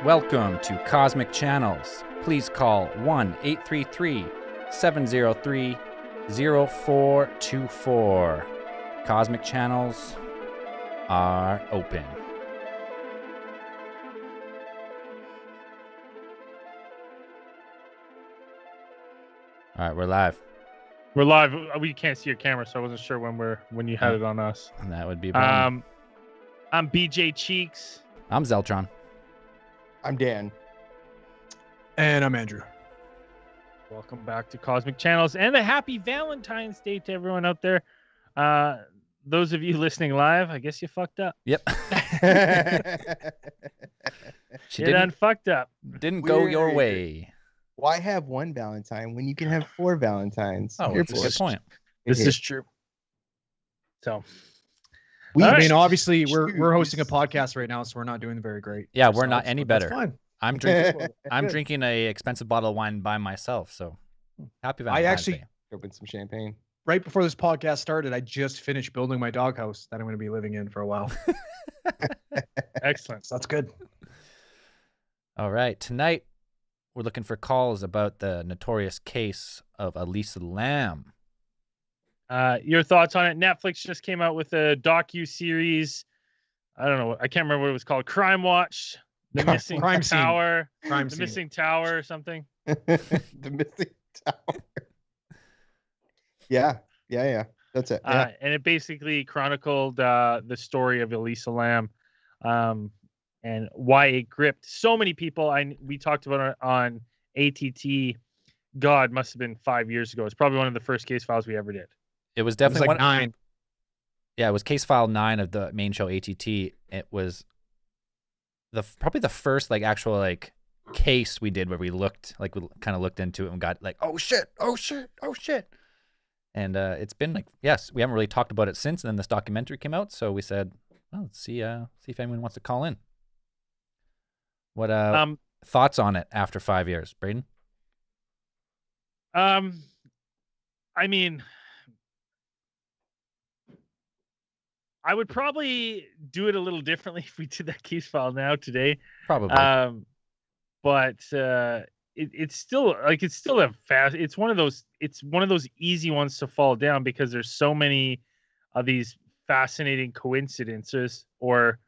Welcome to Cosmic Channels. Please call 1-833-703-0424. Cosmic Channels are open. All right, we're live. We're live. We can't see your camera, so I wasn't sure when you had it on us. And that would be I'm BJ Cheeks. I'm Zeltron. I'm Dan. And I'm Andrew. Welcome back to Cosmic Channels, and a happy Valentine's Day to everyone out there. Those of you listening live, I guess you fucked up. Yep. She done fucked up. Didn't go your way. Why have one Valentine when you can have 4 Valentines? Oh, that's a good point. This is true. So, I mean, obviously, we're hosting a podcast right now, so we're not doing very great. Yeah, we're not any better. Fine. I'm drinking a expensive bottle of wine by myself. So happy Valentine's Day. Opened some champagne. Right before this podcast started, I just finished building my doghouse that I'm going to be living in for a while. Excellent. So that's good. All right. Tonight, we're looking for calls about the notorious case of Elisa Lam. Your thoughts on it? Netflix just came out with a docu-series. I don't know. I can't remember what it was called. Crime Watch. The Missing Tower. Missing Tower or something. The Missing Tower. Yeah. That's it. Yeah. And it basically chronicled the story of Elisa Lam and why it gripped so many people. We talked about it on ATT. God, must have been 5 years ago. It's probably one of the first case files we ever did. It was definitely 9. Yeah, it was case file 9 of the main show ATT. It was probably the first actual case we did where we kind of looked into it and got oh shit. And it's been yes, we haven't really talked about it since. And then this documentary came out, so we said, well, let's see if anyone wants to call in. What thoughts on it after 5 years, Braden? I mean, I would probably do it a little differently if we did that case file now today. Probably. But it's still a fast. It's one of those easy ones to fall down because there's so many of these fascinating coincidences or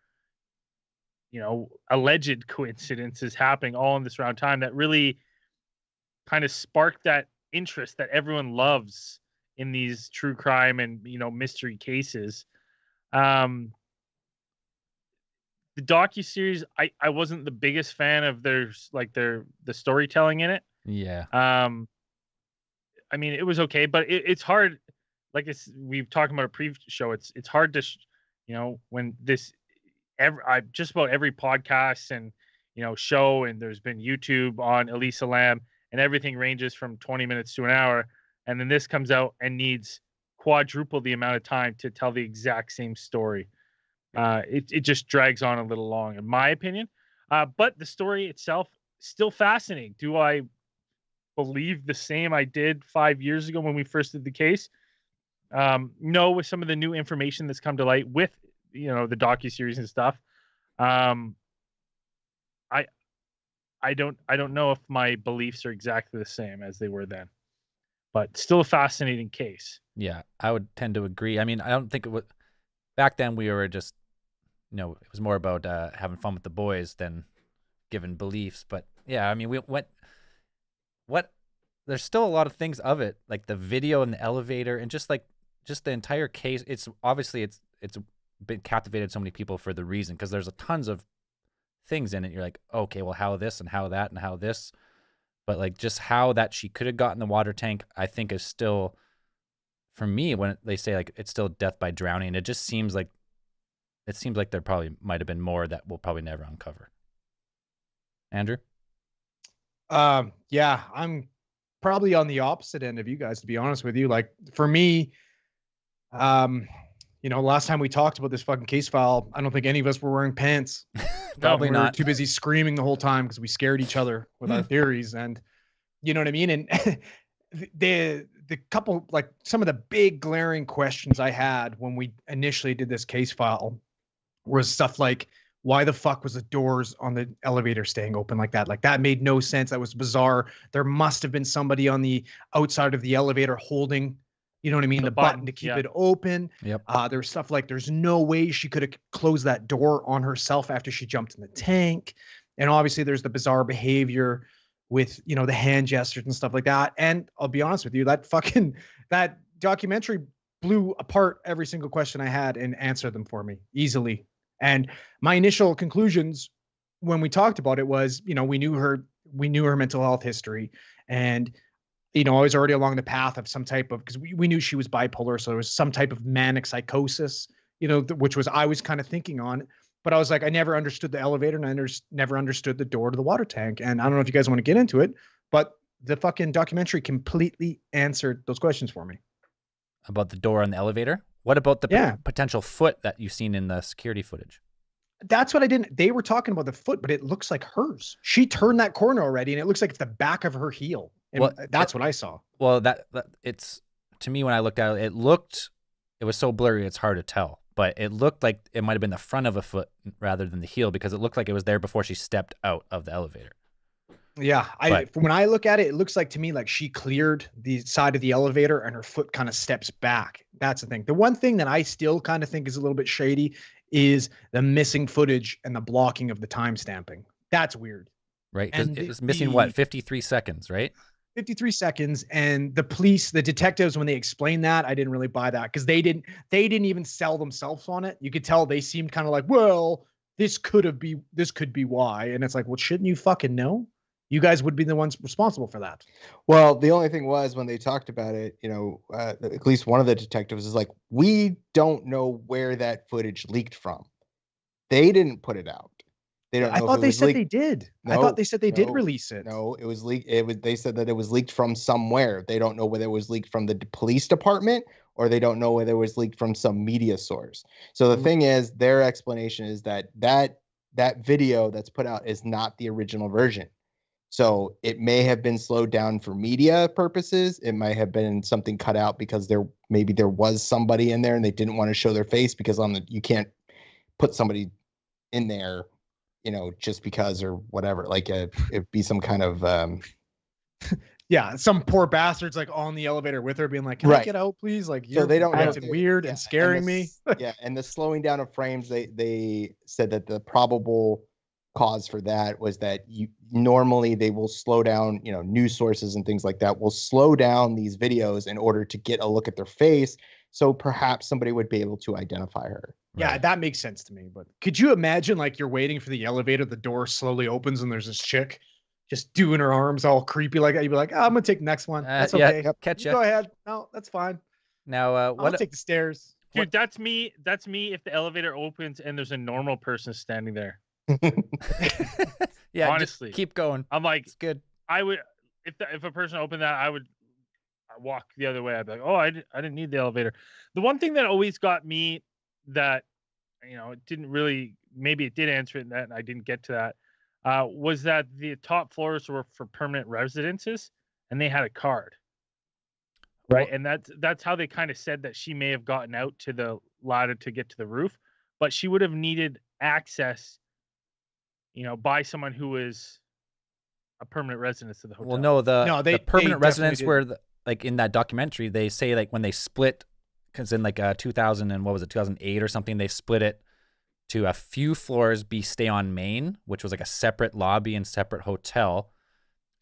alleged coincidences happening all in this round time that really kind of sparked that interest that everyone loves in these true crime and mystery cases. The docuseries, I wasn't the biggest fan of the storytelling in it. Yeah. I mean, it was okay, but it's hard. We've talked about a pre-show. It's hard to, when just about every podcast and show, and there's been YouTube on Elisa Lam, and everything ranges from 20 minutes to an hour, and then this comes out and needs quadruple the amount of time to tell the exact same story. It just drags on a little long, in my opinion. But the story itself still fascinating. Do I believe the same I did 5 years ago when we first did the case? No, with some of the new information that's come to light with the docuseries and stuff. I don't know if my beliefs are exactly the same as they were then, but still a fascinating case. Yeah, I would tend to agree. I mean, I don't think it was back then. We were just, it was more about having fun with the boys than giving beliefs. But yeah, I mean, we went. There's still a lot of things of it, like the video in the elevator, and just the entire case. It's obviously it's been captivated so many people for the reason, because there's tons of things in it. You're like, okay, well, how this and how that and how this, but just how that she could have gotten the water tank, I think is still, for me, when they say it's still death by drowning, it just seems like there probably might have been more that we'll probably never uncover. Andrew? Yeah, I'm probably on the opposite end of you guys, to be honest with you. For me, last time we talked about this fucking case file, I don't think any of us were wearing pants. Probably not. We were too busy screaming the whole time because we scared each other with our theories. And you know what I mean? And the couple, some of the big glaring questions I had when we initially did this case file was stuff like, why the fuck was the doors on the elevator staying open like that? Like that made no sense. That was bizarre. There must have been somebody on the outside of the elevator holding, you know what I mean, the button to keep it open. Yep. There was stuff like there's no way she could have closed that door on herself after she jumped in the tank. And obviously there's the bizarre behavior with, you know, the hand gestures and stuff like that. And I'll be honest with you, that documentary blew apart every single question I had and answered them for me easily. And my initial conclusions when we talked about it was, you know, we knew her mental health history, and, you know, I was already along the path of some type of, because we knew she was bipolar. So there was some type of manic psychosis, you know, which was, I was kind of thinking on, but I was like, I never understood the elevator, and I never understood the door to the water tank. And I don't know if you guys want to get into it, but the fucking documentary completely answered those questions for me. About the door on the elevator? What about the potential foot that you've seen in the security footage? That's what I didn't. They were talking about the foot, but it looks like hers. She turned that corner already, and it looks like it's the back of her heel. And well, that's what I saw. Well, that it's, to me, when I looked at it, it was so blurry it's hard to tell. But it looked like it might have been the front of a foot rather than the heel, because it looked like it was there before she stepped out of the elevator. Yeah, when I look at it, it looks like to me like she cleared the side of the elevator and her foot kind of steps back. That's the thing. The one thing that I still kind of think is a little bit shady is the missing footage and the blocking of the time stamping. That's weird. Right, because it was missing, what, 53 seconds, right? 53 seconds. And the police, the detectives, when they explained that, I didn't really buy that, because they didn't even sell themselves on it. You could tell they seemed kind of like, well, this could be why. And it's like, well, shouldn't you fucking know? You guys would be the ones responsible for that. Well, the only thing was, when they talked about it, you know, at least one of the detectives is like, we don't know where that footage leaked from. They didn't put it out. They don't know. I thought they said they did. I thought they said they did release it. No, it was leaked. They said that it was leaked from somewhere. They don't know whether it was leaked from the police department, or they don't know whether it was leaked from some media source. So the thing is, their explanation is that video that's put out is not the original version. So it may have been slowed down for media purposes. It might have been something cut out because maybe there was somebody in there and they didn't want to show their face, because you can't put somebody in there, you know, just because or whatever. Like it'd be some kind of yeah, some poor bastards like on the elevator with her being like, can I get out, please? Like, so they don't acting weird and scaring me. Yeah, and the slowing down of frames, they said that the probable cause for that was that normally they will slow down, you know, news sources and things like that will slow down these videos in order to get a look at their face, so perhaps somebody would be able to identify her. Yeah, right. That makes sense to me. But could you imagine, like, you're waiting for the elevator, the door slowly opens, and there's this chick just doing her arms all creepy like that? You'd be like, I'm gonna take the next one. That's okay. Yeah, catch you. Go ahead. No, that's fine. Now, I'll take the stairs. Dude, that's me. That's me if the elevator opens and there's a normal person standing there. Yeah, honestly, keep going. I'm like, it's good. I would, if a person opened that, I would walk the other way. I'd be like, oh, I didn't need the elevator. The one thing that always got me, that, you know, it didn't really, maybe it did answer it in that, and I didn't get to that, was that the top floors were for permanent residences, and they had a card, right? And that's how they kind of said that she may have gotten out to the ladder to get to the roof, but she would have needed access, you know, by someone who is a permanent resident of the hotel. Well, no, the permanent residents were like in that documentary. They say like when they split, because in like 2008 or something, they split it to a few floors be stay on main, which was like a separate lobby and separate hotel.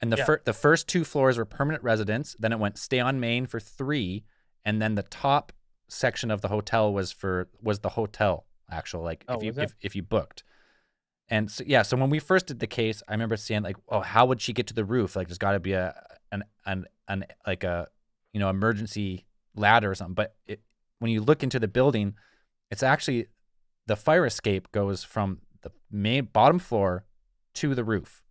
And the first 2 floors were permanent residents. Then it went stay on main for 3, and then the top section of the hotel was the hotel actual, like if you booked. And so, yeah, so when we first did the case, I remember saying like, oh, how would she get to the roof? Like, there's got to be an like a, you know, emergency ladder or something. But when you look into the building, it's actually the fire escape goes from the main bottom floor to the roof.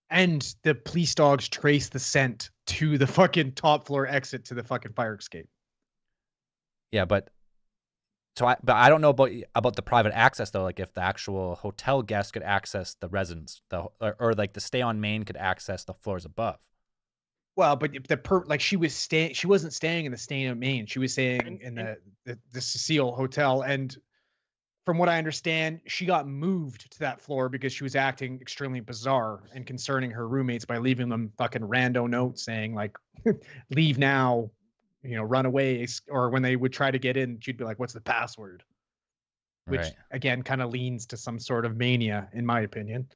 And the police dogs trace the scent to the fucking top floor exit to the fucking fire escape. Yeah, but I don't know about the private access though. Like if the actual hotel guest could access the residence, or like the stay on main could access the floors above. Well, but if she wasn't staying in the stay on main. She was staying in the Cecile Hotel, and from what I understand, she got moved to that floor because she was acting extremely bizarre and concerning her roommates by leaving them fucking rando notes saying like, leave now, run away. Or when they would try to get in, she'd be like, what's the password? Which Right. again kind of leans to some sort of mania, in my opinion.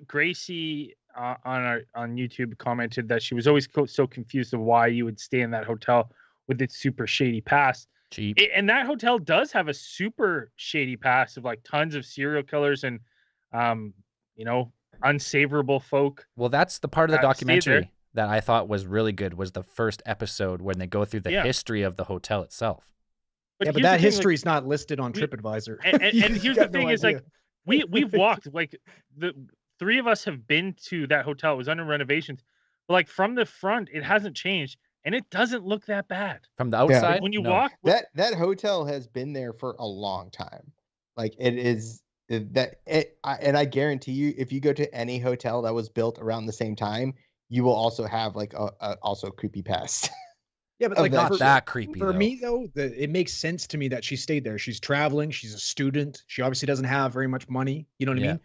Gracie on YouTube commented that she was always so confused of why you would stay in that hotel with its super shady past. Cheap. And that hotel does have a super shady past of like tons of serial killers and unsavourable folk. Well, that's the part of the stayed there. documentary that I thought was really good, was the first episode when they go through the history of the hotel itself. But that history is not listed on TripAdvisor. And here's the thing is like we've walked, like the three of us have been to that hotel. It was under renovations, but like from the front, it hasn't changed. And it doesn't look that bad. From the outside? Like when you walk, that hotel has been there for a long time. Like it is that and I guarantee you, if you go to any hotel that was built around the same time, you will also have like a also creepy past. Yeah, but like not that creepy. For me though, it makes sense to me that she stayed there. She's traveling. She's a student. She obviously doesn't have very much money. You know what I mean?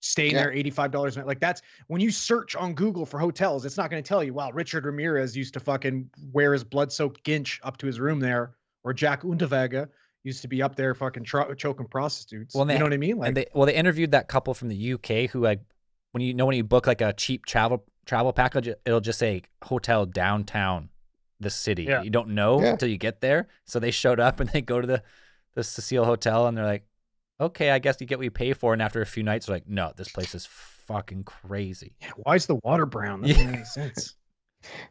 Staying there, $85 a night. Like that's when you search on Google for hotels, it's not going to tell you, wow, Richard Ramirez used to fucking wear his blood-soaked ginch up to his room there, or Jack Unterweger used to be up there fucking choking prostitutes. Well, you know what I mean? Like, they interviewed that couple from the UK who, like, when you book like a cheap travel package, it'll just say hotel downtown the city. Yeah. You don't know until you get there. So they showed up and they go to the Cecile Hotel and they're like, okay, I guess you get what you pay for. And after a few nights, they're like, no, this place is fucking crazy. Yeah, why is the water brown? That doesn't make any sense.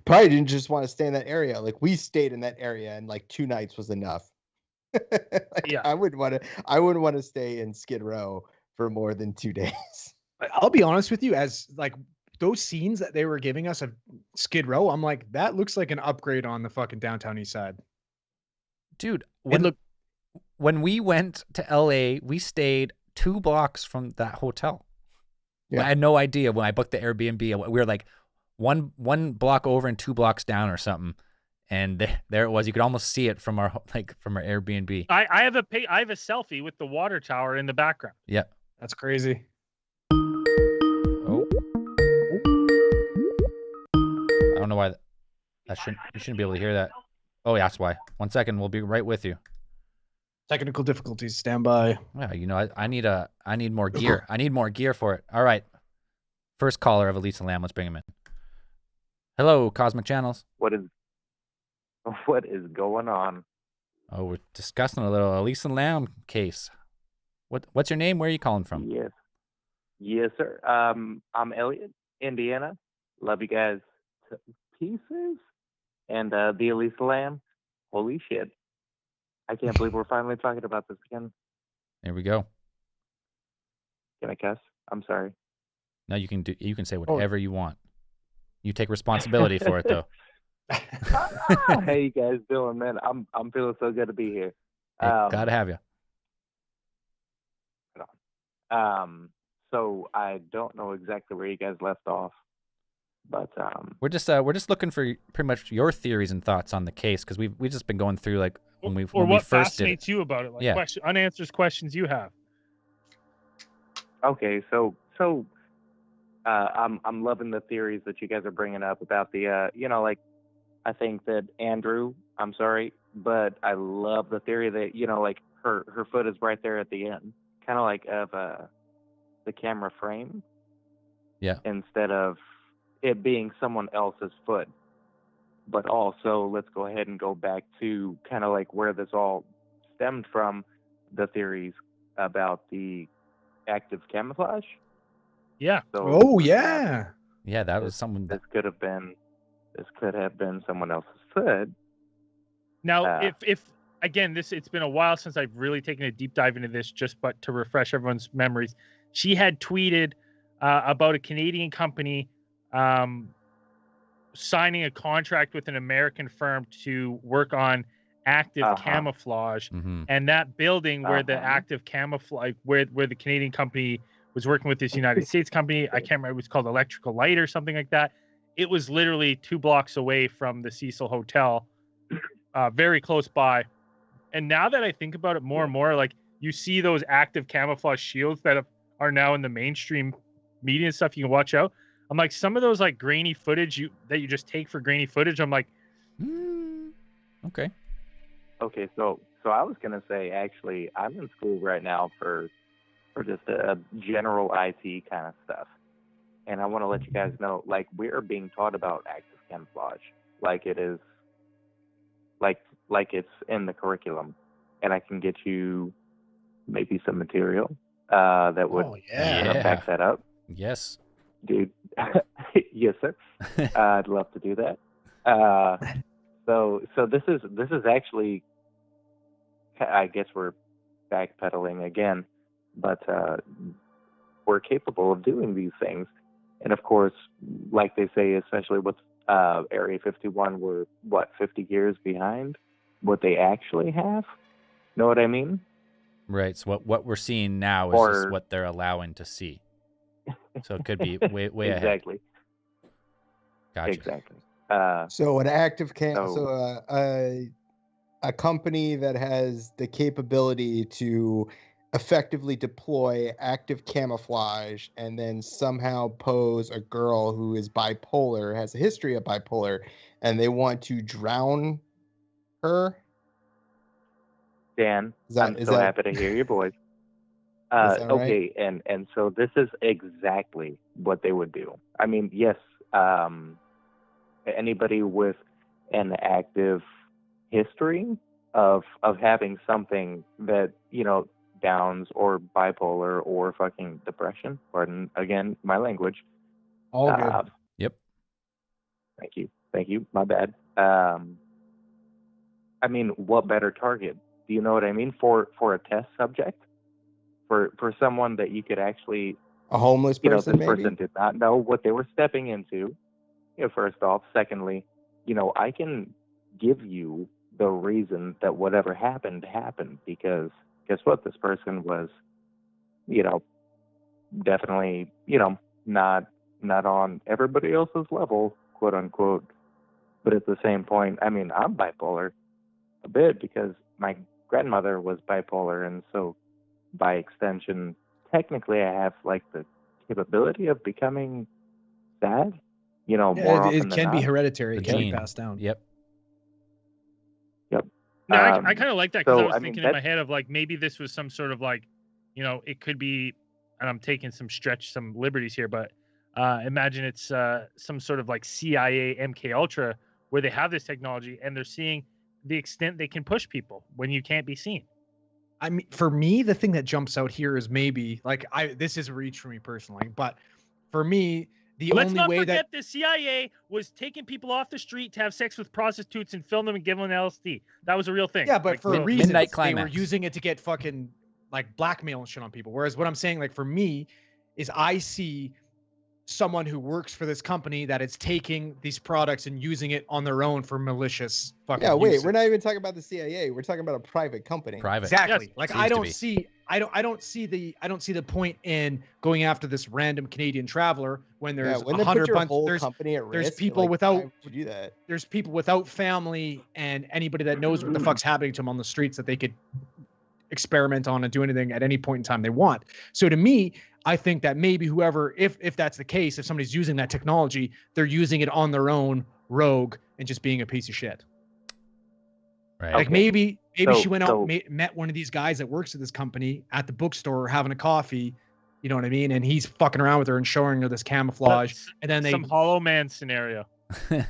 Probably didn't just want to stay in that area. Like we stayed in that area and like 2 nights was enough. I wouldn't want to stay in Skid Row for more than 2 days. I'll be honest with you, as like those scenes that they were giving us of Skid Row, I'm like, that looks like an upgrade on the fucking downtown east side. Dude, when we went to LA, we stayed 2 blocks from that hotel. Yeah. I had no idea when I booked the Airbnb. We were like one block over and 2 blocks down or something. And there it was. You could almost see it from our Airbnb. I have a selfie with the water tower in the background. Yeah. That's crazy. Oh. I don't know why you shouldn't be able to hear that. Oh, yeah, that's why. 1 second, we'll be right with you. Technical difficulties, stand by. Yeah, I need more gear. I need more gear for it. All right. First caller of Elisa Lam, let's bring him in. Hello, Cosmic Channels. What is going on? Oh, we're discussing a little Elisa Lam case. What's your name? Where are you calling from? Yes, sir. I'm Elliot, Indiana. Love you guys to pieces. And the Elisa Lam, holy shit. I can't believe we're finally talking about this again. There we go. Can I cuss? I'm sorry. No, you can say whatever you want. You take responsibility for it though. How you guys doing, man? I'm feeling so good to be here. Gotta have you. So I don't know exactly where you guys left off, but we're just looking for pretty much your theories and thoughts on the case, because we've just been going through like when we first fascinates you about it, like unanswered questions you have. Okay, so I'm loving the theories that you guys are bringing up about the like I think that Andrew, I'm sorry, but I love the theory that like her foot is right there at the end, kind of like of the camera frame, instead of it being someone else's foot. But also, let's go ahead and go back to kind of like where this all stemmed from, the theories about the active camouflage. Yeah. So, yeah, that was someone. This could have been someone else's foot. Now, if again, it's been a while since I've really taken a deep dive into this, but to refresh everyone's memories, she had tweeted about a Canadian company signing a contract with an American firm to work on active camouflage, and that building where the active camouflage, where the Canadian company was working with this United States company, I can't remember, it was called Electrical Light or something like that. It was literally 2 blocks away from the Cecil Hotel, very close by. And now that I think about it more and more, like you see those active camouflage shields that are now in the mainstream media and stuff, you can watch out. I'm like, some of those like grainy footage that you just take for grainy footage, I'm like, okay. Okay, so I was gonna say, actually, I'm in school right now for just a general IT kind of stuff, and I want to let you guys know, like, we are being taught about active camouflage, like it is, like it's in the curriculum, and I can get you maybe some material that would back that up. Yes, dude. Yes, sir. I'd love to do that. So this is actually, I guess we're backpedaling again, but we're capable of doing these things. And of course, like they say, especially with Area 51, we're 50 years behind what they actually have. Know what I mean? Right. So what we're seeing now is just what they're allowing to see. So it could be way ahead. Exactly. Gotcha. Exactly. So an active a company that has the capability to effectively deploy active camouflage and then somehow pose a girl who is bipolar, has a history of bipolar, and they want to drown her. Dan, I'm so happy to hear your voice. Okay, right? and so this is exactly what they would do. I mean, yes, anybody with an active history of having something that, you know, Downs or bipolar or fucking depression, pardon again my language. All good. Yep. Thank you. My bad. I mean, what better target? Do you know what I mean? For a test subject? For someone that you could actually, a homeless person, this person did not know what they were stepping into. You know, first off. Secondly, you know, I can give you the reason that whatever happened, because guess what? This person was, you know, definitely, you know, not on everybody else's level, quote unquote. But at the same point, I mean, I'm bipolar a bit because my grandmother was bipolar, and so by extension, technically, I have like the capability of becoming sad. You know, more often than not. It can be hereditary. It can be gene. passed down. Yep. No, I kind of like that, because I was thinking in my head of like, maybe this was some sort of like, you know, it could be, and I'm taking some liberties here, but imagine it's some sort of like CIA MK Ultra, where they have this technology and they're seeing the extent they can push people when you can't be seen. I mean, for me, the thing that jumps out here is maybe like this is a reach for me personally, but for me, Let's not forget the CIA was taking people off the street to have sex with prostitutes and film them and give them LSD. That was a real thing. Yeah, but like, for a reason, Midnight they Climax. were using it to get fucking like blackmail and shit on people. Whereas what I'm saying, like for me, is I see someone who works for this company that is taking these products and using it on their own for malicious fucking uses. We're not even talking about the CIA. We're talking about a private company. Exactly. Yes. Like I don't see the point in going after this random Canadian traveler when there's 100 company at risk. There's people without why would you do that? There's people without family and anybody that knows what the fuck's happening to them on the streets that they could experiment on and do anything at any point in time they want. So to me, I think that maybe whoever, if that's the case, if somebody's using that technology, they're using it on their own, rogue, and just being a piece of shit. Right. Like maybe she went out, met one of these guys that works at this company at the bookstore having a coffee, you know what I mean? And he's fucking around with her and showing her this camouflage. And then some Hollow Man scenario.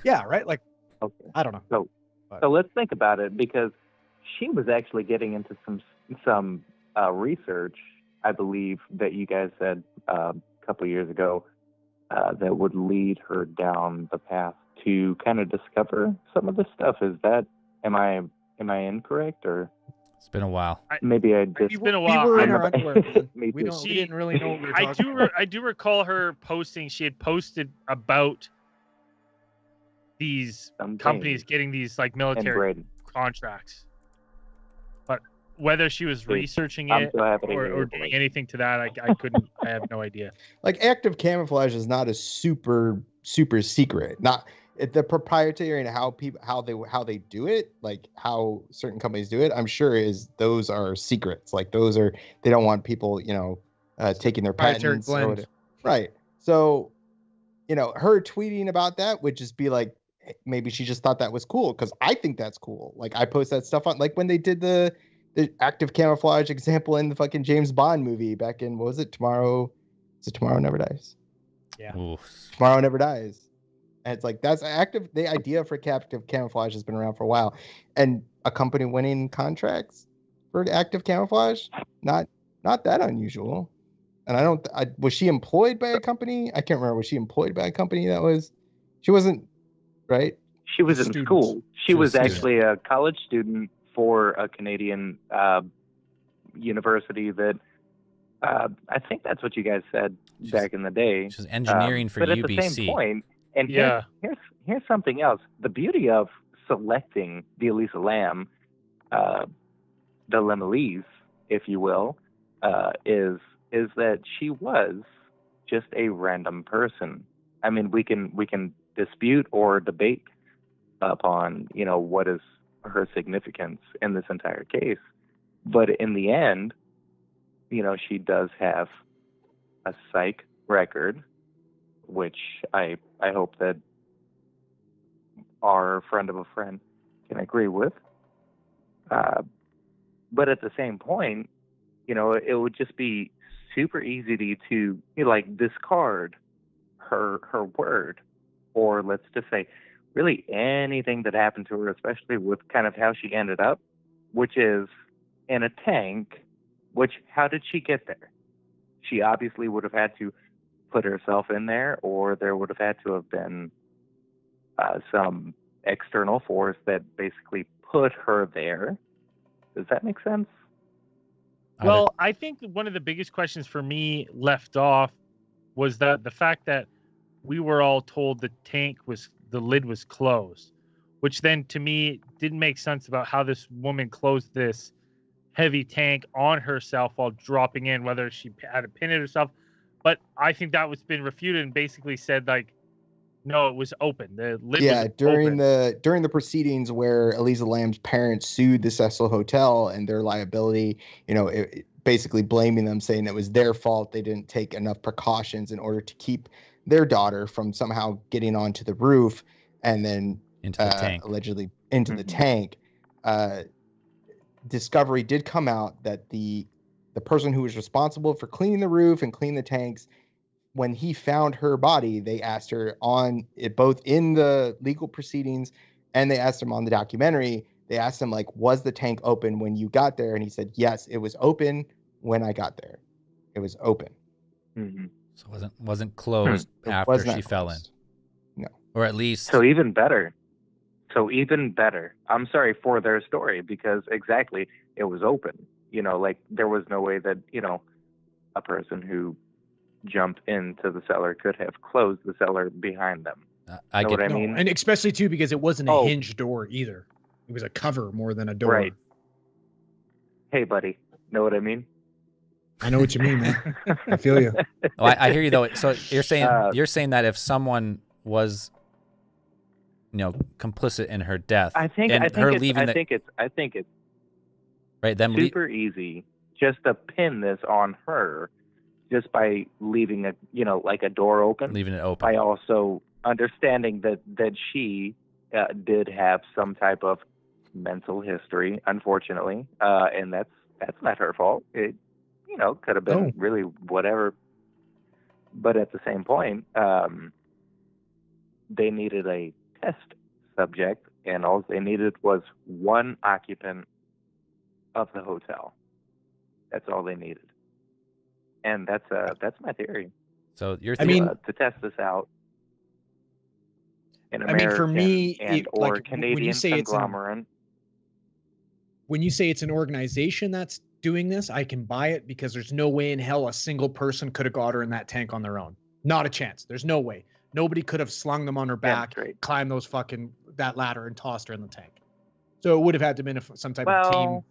Yeah, right? Like, I don't know. So let's think about it, because she was actually getting into some research, I believe, that you guys said a couple of years ago that would lead her down the path to kind of discover some of this stuff. Is that, am I incorrect, or? It's been a while. Maybe I just. It's been a while. We were in our underwear. We too. didn't really know what we were talking about. I do recall her posting. She had posted about these companies getting these like military contracts, but whether she was researching it or doing anything to that, I couldn't. I have no idea. Like active camouflage is not a super secret. the proprietary and how they do it, like how certain companies do it, I'm sure those are secrets. Like they don't want people, taking their Proprietary patents or blend. whatever. Right. So, her tweeting about that would just be like, maybe she just thought that was cool, because I think that's cool. Like I post that stuff on, like when they did the active camouflage example in the fucking James Bond movie back in, what was it? Tomorrow Never Dies. Yeah. Oof. Tomorrow Never Dies. And it's like, that's active. The idea for active camouflage has been around for a while, and a company winning contracts for active camoufage, not that unusual. And was she employed by a company? I can't remember. Was she employed by a company she wasn't, right? She was in Students. school. She was student. actually a college student for a Canadian university that I think that's what you guys said back in the day. She's engineering for but UBC. At the same point, and Yeah. here's something else. The beauty of selecting the Elisa Lam, the Lemalese, if you will, is that she was just a random person. I mean, we can dispute or debate upon, what is her significance in this entire case, but in the end, she does have a psych record, which I hope that our friend of a friend can agree with. But at the same point, it would just be super easy to discard her word, or let's just say really anything that happened to her, especially with kind of how she ended up, which is in a tank. Which, how did she get there? She obviously would have had to put herself in there, or there would have had to have been some external force that basically put her there. Does that make sense? Well, I think one of the biggest questions for me left off was that the fact that we were all told the lid was closed, which then to me didn't make sense about how this woman closed this heavy tank on herself while dropping in, whether she had to pin it herself. But I think that was been refuted and basically said no, it was open. The lid was during open. the proceedings where Elisa Lam's parents sued the Cecil Hotel and their liability, basically blaming them, saying it was their fault, they didn't take enough precautions in order to keep their daughter from somehow getting onto the roof and then into the tank. allegedly into the tank. Discovery did come out that the person who was responsible for cleaning the roof and cleaning the tanks, when he found her body, they asked her on it, both in the legal proceedings and they asked him on the documentary, they asked him, was the tank open when you got there? And he said, yes, it was open when I got there. It was open. Mm-hmm. So it wasn't closed after she fell in. No. Or at least. So even better. I'm sorry for their story, because exactly, it was open. There was no way that, a person who jumped into the cellar could have closed the cellar behind them. I get what I No, mean? and especially too because it wasn't a hinge door either. It was a cover more than a door. Right. Hey, buddy. Know what I mean? I know what you mean, man. I feel you. Oh, I hear you though. So you're saying that if someone was, complicit in her death, I think it's right, them super easy just to pin this on her, just by leaving a door open. Leaving it open. By also understanding that she did have some type of mental history, unfortunately, and that's not her fault. It could have been really whatever. But at the same point, they needed a test subject, and all they needed was one occupant of the hotel. That's all they needed, and that's my theory. So you're to test this out. An American for me, or Canadian conglomerate. When you say it's an organization that's doing this, I can buy it, because there's no way in hell a single person could have got her in that tank on their own. Not a chance. There's no way. Nobody could have slung them on her back, climbed that ladder, and tossed her in the tank. So it would have had to have been some type of team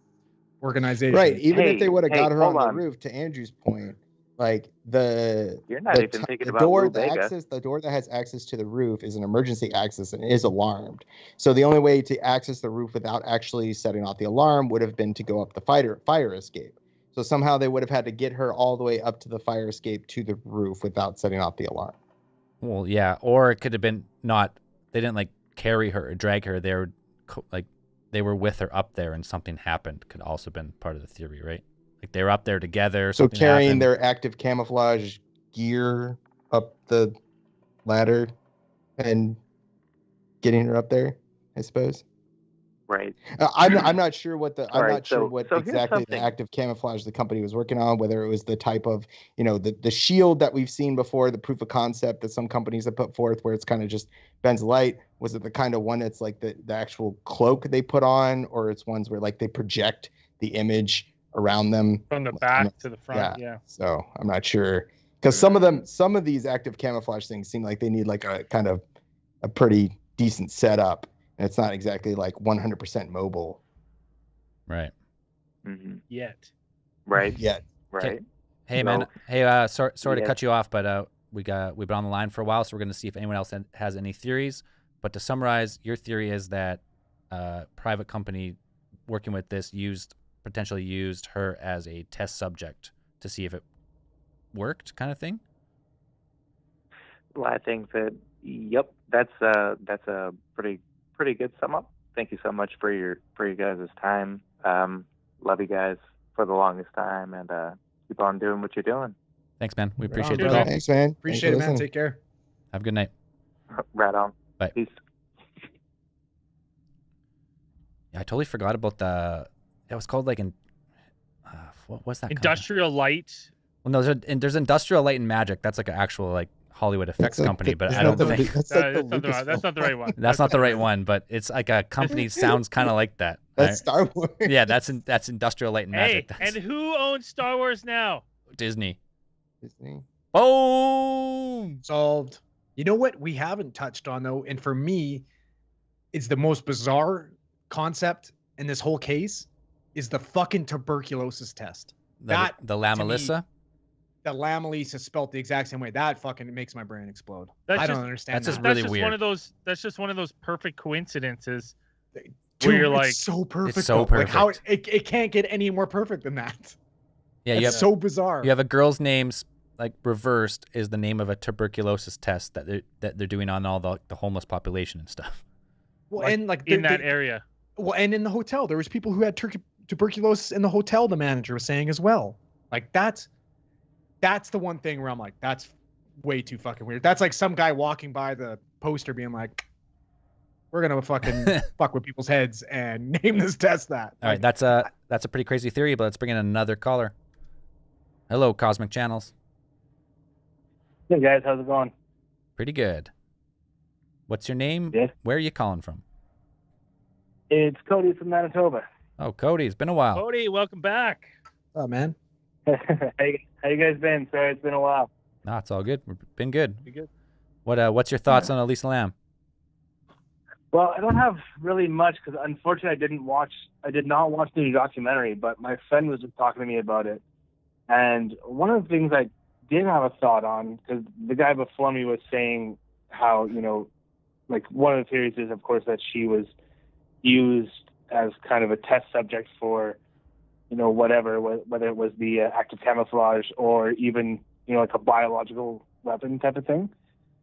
organization. Right. Even if they would have got her on the roof, to Andrew's point, Like You're not even thinking the about door, Lou the Bega. access, the door that has access to the roof is an emergency access and is alarmed. So the only way to access the roof without actually setting off the alarm would have been to go up the fire escape. So somehow they would have had to get her all the way up to the fire escape to the roof without setting off the alarm. Well, yeah, or it could have been not. They didn't like carry her or drag her. They were like they were with her up there, and something happened. Could also have been part of the theory, right? Like they were up there together. So Something carrying happened. their active camouflage gear up the ladder and getting her up there, I suppose. Right. I'm not sure what the All I'm right, not sure so what here's exactly the something. active camouflage the company was working on, whether it was the type of, the shield that we've seen before, the proof of concept that some companies have put forth where it's kind of just bends light. Was it the kind of one that's like the actual cloak they put on, or it's ones where like they project the image around them From the back to the front. Yeah. So I'm not sure, because some of these active camouflage things seem like they need like a kind of a pretty decent setup. And it's not exactly like 100% mobile. Right. Mm-hmm. Yet. Right. Yet. Right. Hey, So- man. Hey, sorry to Yes. cut you off, but we've been on the line for a while, so we're going to see if anyone else has any theories. But to summarize, your theory is that private company working with this potentially used her as a test subject to see if it worked, kind of thing. Well, I think that yep, that's a pretty good sum up. Thank you so much for your guys' time. Love you guys for the longest time, and keep on doing what you're doing. Thanks, man. We Right appreciate on, the brother. call. Thanks, man. Appreciate it, man. Take care. Have a good night. Right on. Bye. Peace. Yeah, I totally forgot about it was called like what was that called? Industrial Light. Well, no, there's Industrial Light and Magic. That's like an actual like Hollywood effects company, but I don't think that's That's not the right one. that's not the right one. But it's like a company sounds kind of like that. That's Star Wars. Yeah, that's Industrial Light and Magic. Hey, That's and who owns Star Wars now? Disney. Disney. Boom. Solved. You know what we haven't touched on though, and for me, it's the most bizarre concept in this whole case is the fucking tuberculosis test. The Lam Elisa. The Lam Elisa spelt the exact same way. That fucking makes my brain explode. That's I don't just- understand. that's just that. really That's just weird. one of those. That's just one of those perfect coincidences. Dude, you're it's like- so perfect. It's so though. Like how perfect. it can't get any more perfect than that. Yeah, It's you have so bizarre. you have a girl's name's like reversed is the name of a tuberculosis test that they're doing on all the homeless population and stuff. well, Like, and like in that area. well, and in the hotel, there was people who had tuberculosis in the hotel. The manager was saying as well. Like that's the one thing where I'm like, that's way too fucking weird. That's like some guy walking by the poster being like, we're gonna fucking fuck with people's heads and name this test that. All right, Like, that's a pretty crazy theory, but let's bring in another caller. Hello, Cosmic Channels. Hey guys, how's it going? Pretty good. What's your name? Yes. Where are you calling from? It's Cody from Manitoba. Oh, Cody, it's been a while. Cody, welcome back. oh man. how you guys been? Sorry, it's been a while. No, it's all good. We've been good. You good? What's your thoughts on Elisa Lam? Well, I don't have really much because unfortunately I did not watch the documentary, but my friend was just talking to me about it. And one of the things I did have a thought on, because the guy before me was saying how, like one of the theories is, of course, that she was used as kind of a test subject for, whatever, whether it was the active camouflage or even, like a biological weapon type of thing.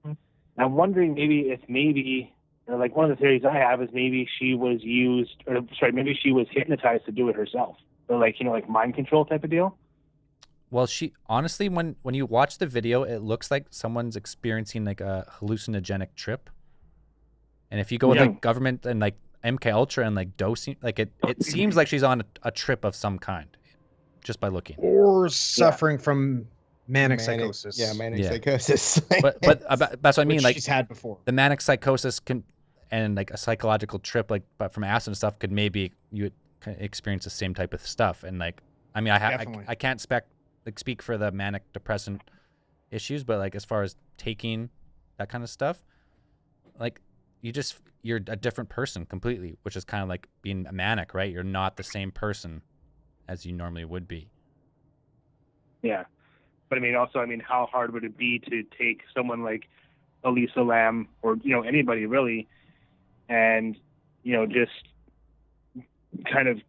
Mm-hmm. And I'm wondering maybe like one of the theories I have is maybe she was maybe she was hypnotized to do it herself, or like mind control type of deal. Well, she honestly, when you watch the video, it looks like someone's experiencing like a hallucinogenic trip. And if you go with like government and like MK Ultra and like dosing, like it seems like she's on a trip of some kind, just by looking. Or suffering from manic psychosis. Yeah, manic psychosis. But that's what I mean. Which Like she's had before. the manic psychosis and like a psychological trip, like but from acid and stuff, could maybe you experience the same type of stuff. And like, I mean, I can't speak for the manic depressant issues, but like as far as taking that kind of stuff, like you're a different person completely, which is kind of like being manic, right? You're not the same person as you normally would be. Yeah. But I mean, also, I mean, how hard would it be to take someone like Elisa Lam or, you know, anybody really, and, you know, just kind of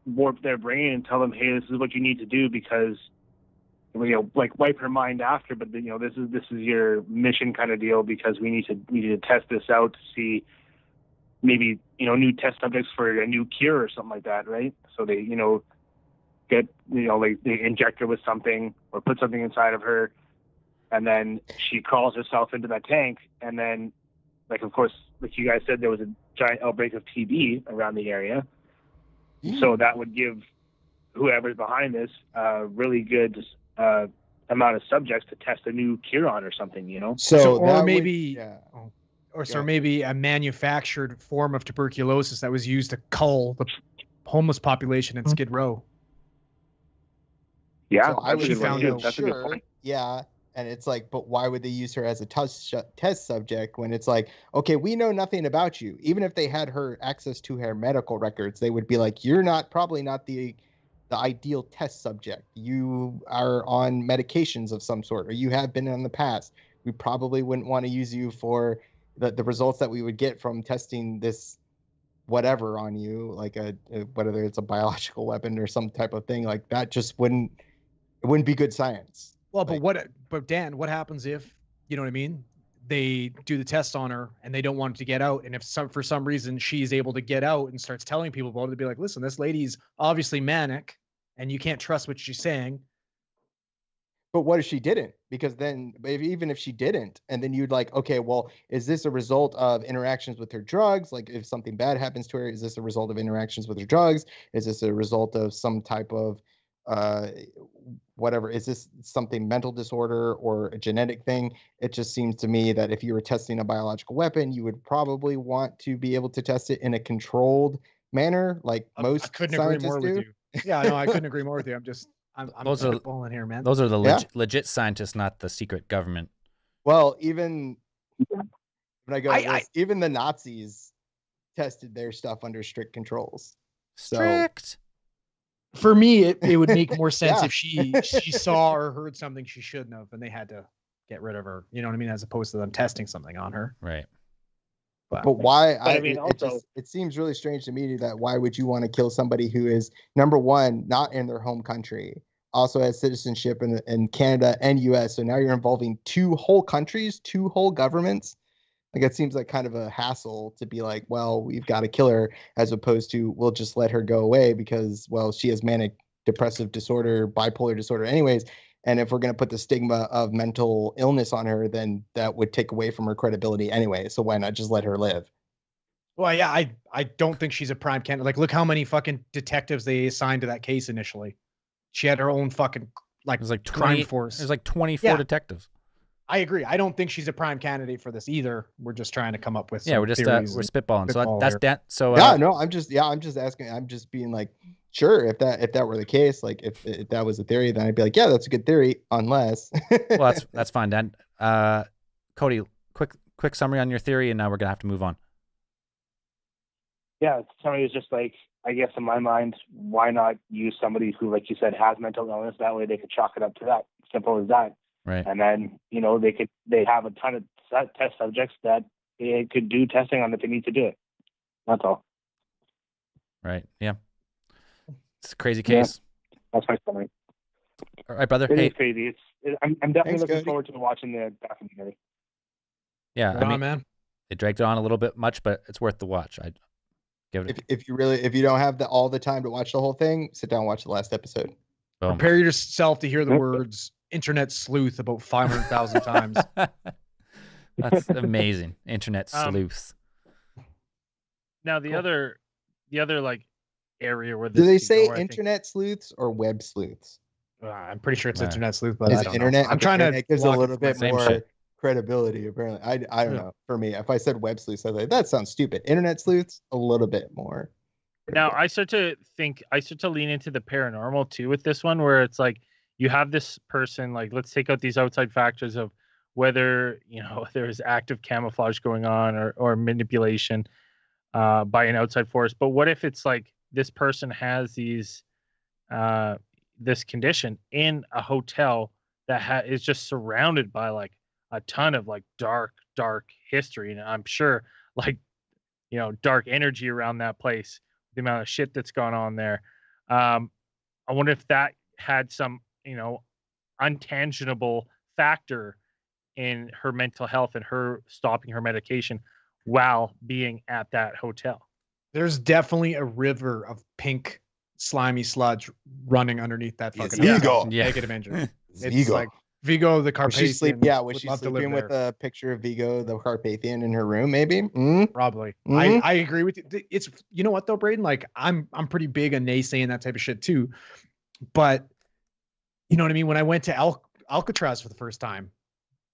warp their brain and tell them, hey, this is what you need to do because, you know, like wipe her mind after, but you know, this is your mission kind of deal because we need to test this out to see maybe, you know, new test subjects for a new cure or something like that, right? So they, you know, get, you know, like they inject her with something or put something inside of her, and then she crawls herself into that tank, and then, like, of course, like you guys said, there was a giant outbreak of TB around the area. So that would give whoever's behind this a really good amount of subjects to test a new cure on or something, you know? So or that maybe, would, yeah. or so maybe a manufactured form of tuberculosis that was used to cull the homeless population in Skid Row. Yeah, So I would she found out. That's a good sure, point. yeah. And it's like, but why would they use her as a test subject when it's like, okay, we know nothing about you. Even if they had her access to her medical records, they would be like, you're probably not the ideal test subject. You are on medications of some sort, or you have been in the past. We probably wouldn't want to use you for the results that we would get from testing this whatever on you, like whether it's a biological weapon or some type of thing like that. Just wouldn't be good science. Well, Like, but Dan, what happens if, you know what I mean? They do the test on her and they don't want it to get out. And if for some reason she's able to get out and starts telling people about it, they'd be like, listen, this lady's obviously manic and you can't trust what she's saying. but what if she didn't? Because then even if she didn't, and then you'd like, okay, well, is this a result of interactions with her drugs? Like if something bad happens to her, is this a result of interactions with her drugs? Is this a result of some type of whatever? Is this something mental disorder or a genetic thing? It just seems to me that if you were testing a biological weapon, you would probably want to be able to test it in a controlled manner, like most I couldn't agree scientists more do. with you. Yeah, no, I couldn't agree more with you. I'm Those are spitballing here, man. Those are the Yeah. legit scientists, not the secret government. Well, even when I go, even the Nazis tested their stuff under strict controls. Strict. For me, it would make more sense Yeah. if she saw or heard something she shouldn't have, and they had to get rid of her. You know what I mean? As opposed to them testing something on her. Right. But why? I mean, it seems really strange to me that why would you want to kill somebody who is, number one, not in their home country, also has citizenship in Canada and U.S. So now you're involving two whole countries, two whole governments. Like it seems like kind of a hassle to be like, well, we've got to kill her, as opposed to we'll just let her go away because, well, she has manic depressive disorder, bipolar disorder, anyways. And if we're going to put the stigma of mental illness on her, then that would take away from her credibility anyway. So why not just let her live? Well, yeah, I don't think she's a prime candidate. Like, look how many fucking detectives they assigned to that case initially. She had her own fucking It was like crime force. There's like 24 detectives. I agree. I don't think she's a prime candidate for this either. We're just trying to come up with We're just theories we're spitballing. So that's here. that. So I'm just asking. I'm just being like, sure, if that were the case, like if that was a theory, then I'd be like, yeah, that's a good theory, unless. Well, that's fine, Dan. Cody, quick summary on your theory, and now we're gonna have to move on. Yeah, somebody was just like, I guess in my mind, why not use somebody who, like you said, has mental illness? That way they could chalk it up to that. Simple as that. Right. And then, you know, they have a ton of test subjects that they could do testing on if they need to do it. That's all. Right. Yeah. It's a crazy case. Yeah, that's my summary. All right, brother. It Hey, is crazy. I'm definitely Thanks, looking Cody. forward to watching the documentary. yeah. I mean, man. it dragged it on a little bit much, but it's worth the watch. I give it. if you don't have all the time to watch the whole thing, sit down and watch the last episode. Boom. Prepare yourself to hear the words "internet sleuth" about 500,000 times. That's amazing. Internet sleuth. Now the other like area where this Do they could say go, I think- internet sleuths or web sleuths? I'm pretty sure it's Right. internet sleuth, but Is I don't internet? know. I'm trying to. It gives a block little it from bit same more shit. credibility. Apparently, I don't Yeah. know. For me, if I said web sleuths, I'd like, that sounds stupid. Internet sleuths, a little bit more. Now I start to lean into the paranormal too with this one, where it's like you have this person, like, let's take out these outside factors of whether, you know, there's active camouflage going on or manipulation by an outside force. But what if it's like this person has these this condition in a hotel that is just surrounded by like a ton of like dark history, and I'm sure like dark energy around that place, the amount of shit that's gone on there. I wonder if that had some untangible factor in her mental health and her stopping her medication while being at that hotel. There's definitely a river of pink slimy sludge running underneath that It's fucking Vigo. Yeah. negative engine. It's It's Vigo. like Vigo the Was she Carpathian. was she would love to live sleeping with there. a picture of Vigo the Carpathian in her room? Maybe. Mm? Probably. Mhm. I agree with you. It's you know what though, Braden? Like I'm pretty big on naysaying that type of shit too. But you know what I mean? When I went to Alcatraz for the first time,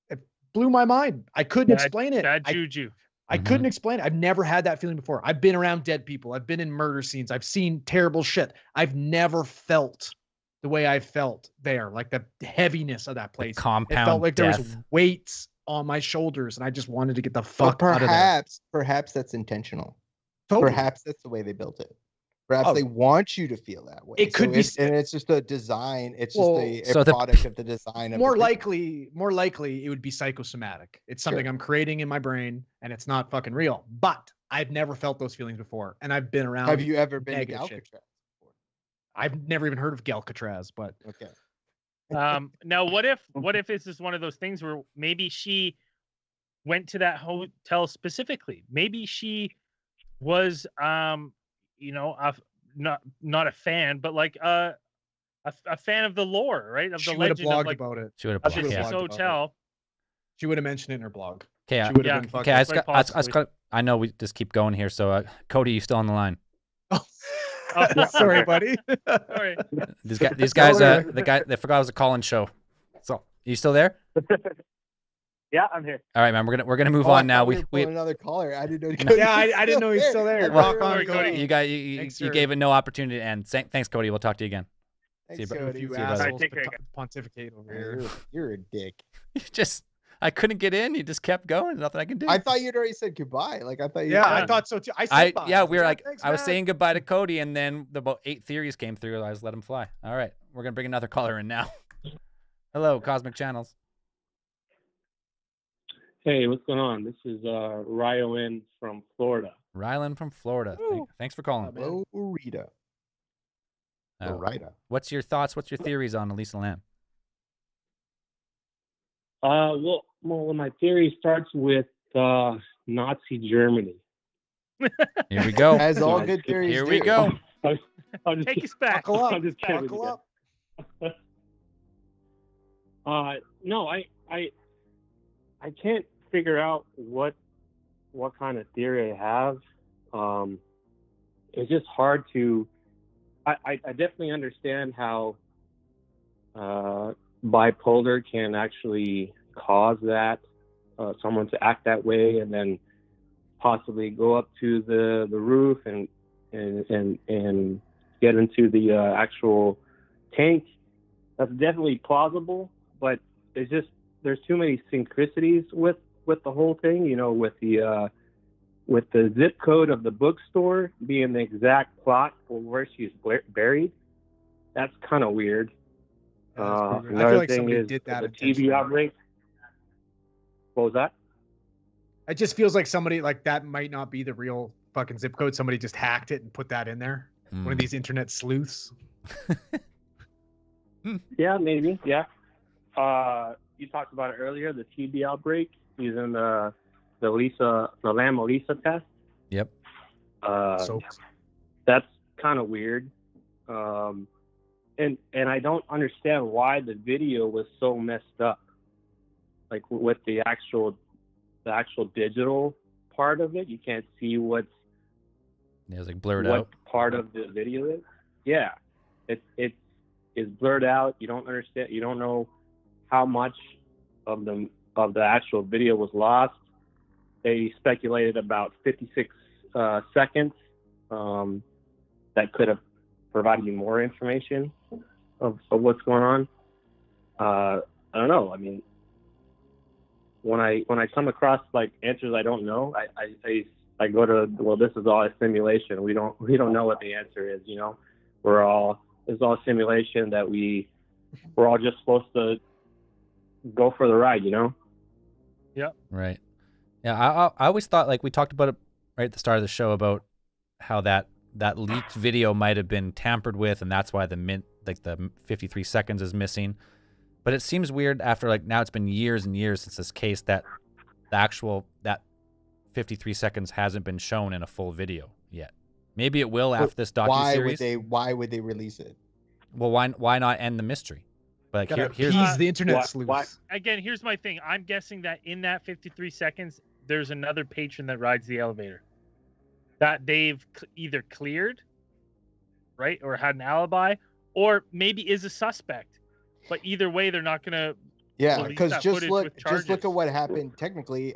it blew my mind. I couldn't explain it. Bad juju. I couldn't explain it. I've never had that feeling before. I've been around dead people. I've been in murder scenes. I've seen terrible shit. I've never felt the way I felt there, like the heaviness of that place. It Compound felt like there was death. weights on my shoulders, and I just wanted to get the But fuck out of there. perhaps that's intentional. Totally. Perhaps that's the way they built it. Perhaps Oh. they want you to feel that way. It could be- and it's just a design. It's Well, just so a the- product of the design. Of more the likely it would be psychosomatic. It's something Sure. I'm creating in my brain, and it's not fucking real. But I've never felt those feelings before, and I've been around. Have you ever been to negative shit. Alcatraz before? I've never even heard of Galcatraz, but Okay. Now what if this is one of those things where maybe she went to that hotel specifically? Maybe she was not a fan, but like a fan of the lore, right? Of she the would have legend of blogged like about it. She would have of blocked. this Yeah. blogged about it. hotel. She would have mentioned it in her blog. Okay. She would have Yeah. been fucking. Okay. I just Quite got. I just possibly. got. I know we just keep going here. So, Cody, you still on the line? Oh, Sorry, buddy. Sorry. These guys. Sorry. The guy. They forgot it was a call-in show. So, you still there? Yeah, I'm here. All right, man. We're gonna move Oh, I on now. thought We were pulling another caller. I didn't know. Yeah, I didn't know he's still there. I Rock thought on, we were- Cody. you got you Thanks, you sir. gave it no opportunity to end. Thanks, Cody. We'll talk to you again. Thanks, bro. Cody. You See you, brother. assholes Take care, pontificate over Yeah, here. you're a dick. You just. I couldn't get in. You just kept going. Nothing I can do. I thought you'd already said goodbye. Like I thought you. Yeah, I Yeah. thought so too. I said bye. Yeah, was we were like, "Thanks, I was man." saying goodbye to Cody, and then about 8 theories came through. I just let him fly. All right, we're gonna bring another caller in now. Hello, Cosmic Channels. Hey, what's going on? This is Ryan from Florida. Rylan from Florida. Thanks for calling. Hello, Rita. Uh, Rita. What's your thoughts? What's your theories on Elisa Lam? Well, my theory starts with Nazi Germany. Here we go. As all good theories Here do. we go. I'm just, Take us back. Buckle up. I'm just kidding with Buckle you up. No, I can't figure out what kind of theory I have. It's just hard to. I definitely understand how bipolar can actually cause that someone to act that way, and then possibly go up to the roof and get into the actual tank. That's definitely plausible, but there's too many synchronicities with the whole thing. You know, with the zip code of the bookstore being the exact plot for where she's buried. That's kind of weird. That's pretty weird. I Another feel like thing somebody is did that the intentionally. TV outbreak. What was that? It just feels like somebody like that might not be the real fucking zip code. Somebody just hacked it and put that in there. One of these internet sleuths. Yeah, maybe. Yeah. You talked about it earlier, the TB outbreak using the Lam Elisa test. Yep. So That's kind of weird. And I don't understand why the video was so messed up. Like with the actual digital part of it, you can't see what It was like blurred what out. part of the video is. Yeah, it is blurred out. You don't understand. You don't know how much of the actual video was lost. They speculated about 56 seconds that could have provided you more information of what's going on. I don't know. I mean, when I come across like answers I don't know, I go to, well, this is all a simulation. We don't know what the answer is. You know, it's all simulation that we're all just supposed to go for the ride, you know? Right. Yeah, I always thought, like we talked about it right at the start of the show, about how that leaked video might have been tampered with, and that's why the 53 seconds is missing. But it seems weird after, like, now it's been years and years since this case, that that 53 seconds hasn't been shown in a full video yet. Maybe it will after this docuseries. Why would they release it? Well, why not end the mystery? But Gotta here's appease the internet sleuths. Again, here's my thing. I'm guessing that in that 53 seconds, there's another patron that rides the elevator that they've either cleared, right, or had an alibi, or maybe is a suspect. But either way, they're not gonna. Yeah, because just look at what happened. Technically,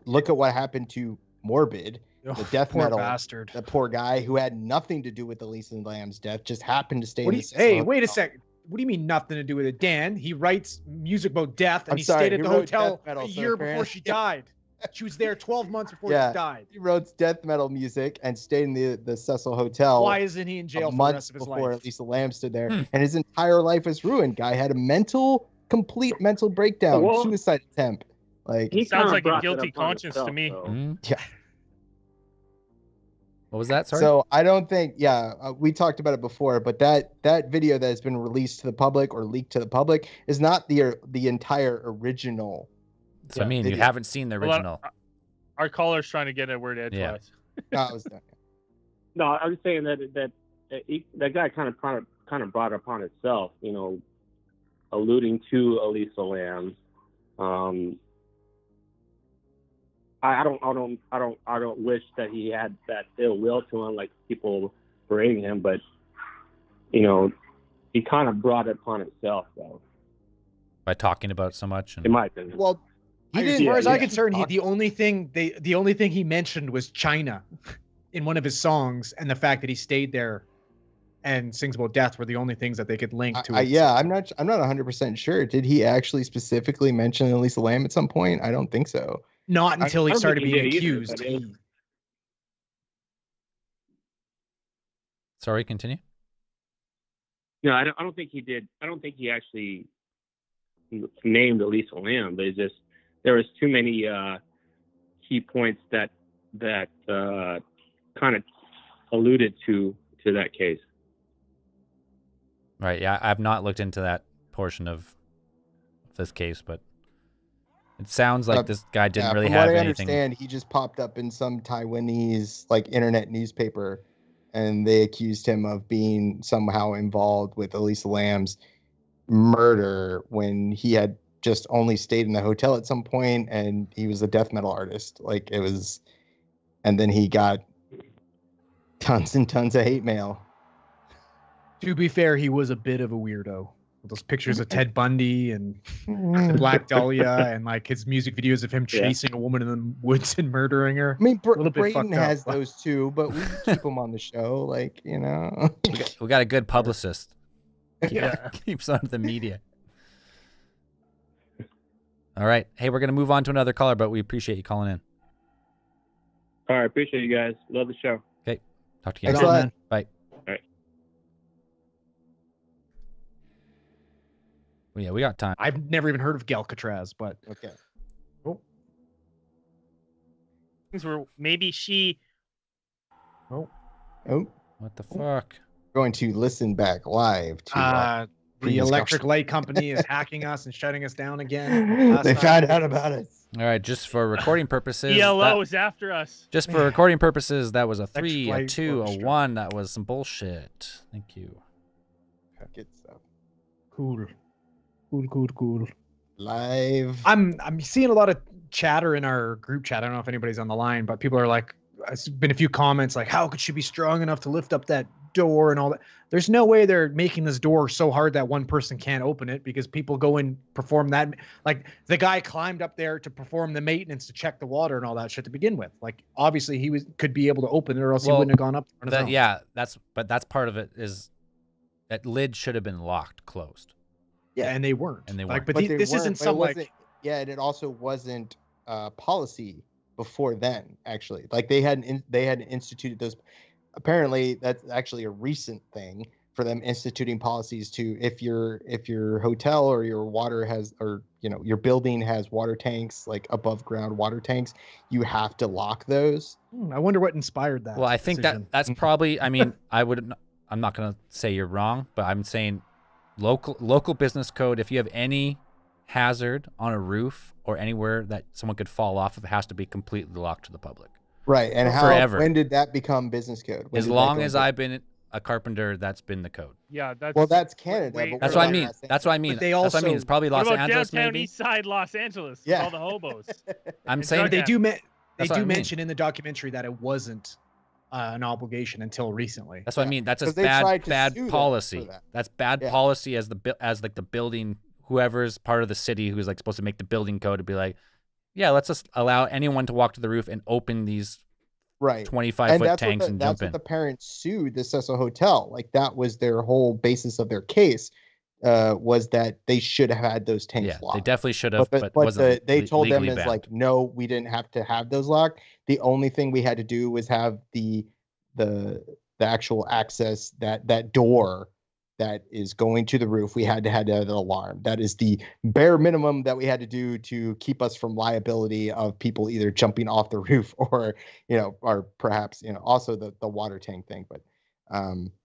look at what happened to Morbid, the death poor metal bastard. The poor guy who had nothing to do with Elisa Lam's death, just happened to stay. Hey, wait a second. What do you mean nothing to do with it, Dan? He writes music about death, and he stayed at the hotel a year before she died. She was there 12 months before she died. He wrote death metal music and stayed in the Cecil Hotel. Why isn't he in jail for the rest of his life? Before Elisa Lam stood there, and his entire life was ruined. Guy had a complete mental breakdown, suicide attempt. Like, he sounds like a guilty conscience to me. Yeah. What was that? Sorry. So I don't think, we talked about it before, but that video that has been released to the public or leaked to the public is not the entire original. So I mean, you haven't seen the original. Our caller's trying to get a word edgewise. No, I was done. No, I was saying that guy kind of brought it upon itself, you know, alluding to Elisa Lam. I don't wish that he had that ill will to him, like people berating him, but you know, he kind of brought it upon himself, though, by talking about it so much. In my opinion. Well, as far as I'm concerned, the only thing he mentioned was China in one of his songs, and the fact that he stayed there and sings about death were the only things that they could link to it. I'm not 100% sure. Did he actually specifically mention Elisa Lam at some point? I don't think so. Not until he started being accused. Sorry, continue. No, I don't think he did. I don't think he actually named Elisa Lam. But there was too many key points that kind of alluded to that case. Right. Yeah, I've not looked into that portion of this case, but it sounds like this guy didn't really have anything. From what I understand, he just popped up in some Taiwanese internet newspaper, and they accused him of being somehow involved with Elisa Lam's murder when he had just only stayed in the hotel at some point, and he was a death metal artist. Like, it was, and then he got tons and tons of hate mail. To be fair, he was a bit of a weirdo. Those pictures of Ted Bundy and the Black Dahlia, and like his music videos of him chasing a woman in the woods and murdering her. I mean, Brayden has those too, but we keep him on the show, like, you know. We got a good publicist. Yeah. Keeps on the media. All right. Hey, we're going to move on to another caller, but we appreciate you calling in. All right. Appreciate you guys. Love the show. Okay. Talk to you guys. Bye. All right. Well, yeah, we got time. I've never even heard of Galcatraz, but okay. Things were maybe she. Oh. What the fuck? Going to listen back live to the electric light company is hacking us and shutting us down again. They found out about us. All right, just for recording purposes. ELO is after us. Just for recording purposes, that was a 3, a Light 2, a Orchestra. 1. That was some bullshit. Thank you. Good stuff. Cool. Live. I'm seeing a lot of chatter in our group chat. I don't know if anybody's on the line, but people are like, there's been a few comments like, how could she be strong enough to lift up that door and all that? There's no way they're making this door so hard that one person can't open it, because people go and perform that. Like, the guy climbed up there to perform the maintenance, to check the water and all that shit to begin with. Like, obviously he could be able to open it, or else he wouldn't have gone up on his own. Yeah, that's part of it, is that lid should have been locked, closed. Yeah, and they weren't. Like, but this isn't some like. Yeah, and it also wasn't policy before then. Actually, like they hadn't instituted those. Apparently, that's actually a recent thing. for them instituting policies to, if your hotel or your water has, or your building has water tanks, like above ground water tanks, you have to lock those. I wonder what inspired that. Well, I think decision. that's probably. I mean, I'm not gonna say you're wrong, but I'm saying local business code. If you have any hazard on a roof or anywhere that someone could fall off of, it has to be completely locked to the public. Right. And Forever. When did that become business code? As long as I've been a carpenter, that's been the code. Yeah, that's Canada. Wait, but That's we're what I talking mean. about Los That's what I mean. But they That's what I mean. also- It's probably What Los about Angeles, downtown maybe. East Side Los Angeles? Yeah. With all the hobos. I'm And saying drug They do That's what I mean. mention in the documentary that it wasn't an obligation until recently. That's what I mean. That's 'Cause just they tried to bad sue them policy. for that. That's bad Yeah. policy as like the building, whoever's part of the city who's like supposed to make the building code to be like, yeah, let's just allow anyone to walk to the roof and open these right 25-foot tanks and that's jump in. what the parents sued the Cecil Hotel. Like that was their whole basis of their case, was that they should have had those tanks Yeah, locked. they definitely should have, But but wasn't they told them legally is banned. like, no, we didn't have to have those locked. The only thing we had to do was have the actual access, that door that is going to the roof. We had to have an alarm. That is the bare minimum that we had to do to keep us from liability of people either jumping off the roof or perhaps also the water tank thing. But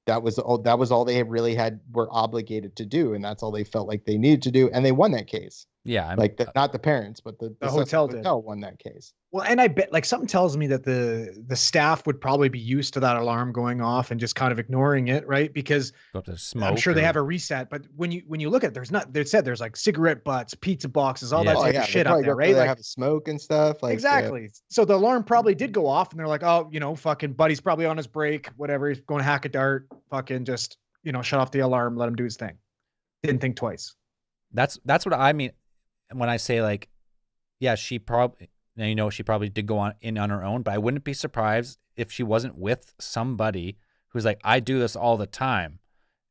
that was all they were obligated to do, and that's all they felt like they needed to do, and they won that case. Yeah, Not the parents, but the hotel hotel won that case. Well, and I bet like something tells me that the staff would probably be used to that alarm going off and just kind of ignoring it, right? Because go up to smoke. I'm sure they or- have a reset, but when you look at it, there's like cigarette butts, pizza boxes, all Yeah. that type of shit up there, right? They Like have smoke and stuff. Like exactly. So the alarm probably did go off, and they're like, oh, fucking buddy's probably on his break, whatever. He's going to hack a dart. Fucking just shut off the alarm, let him do his thing. Didn't think twice. That's what I mean when I say like, yeah, she probably did go on her own, but I wouldn't be surprised if she wasn't with somebody who's like, I do this all the time,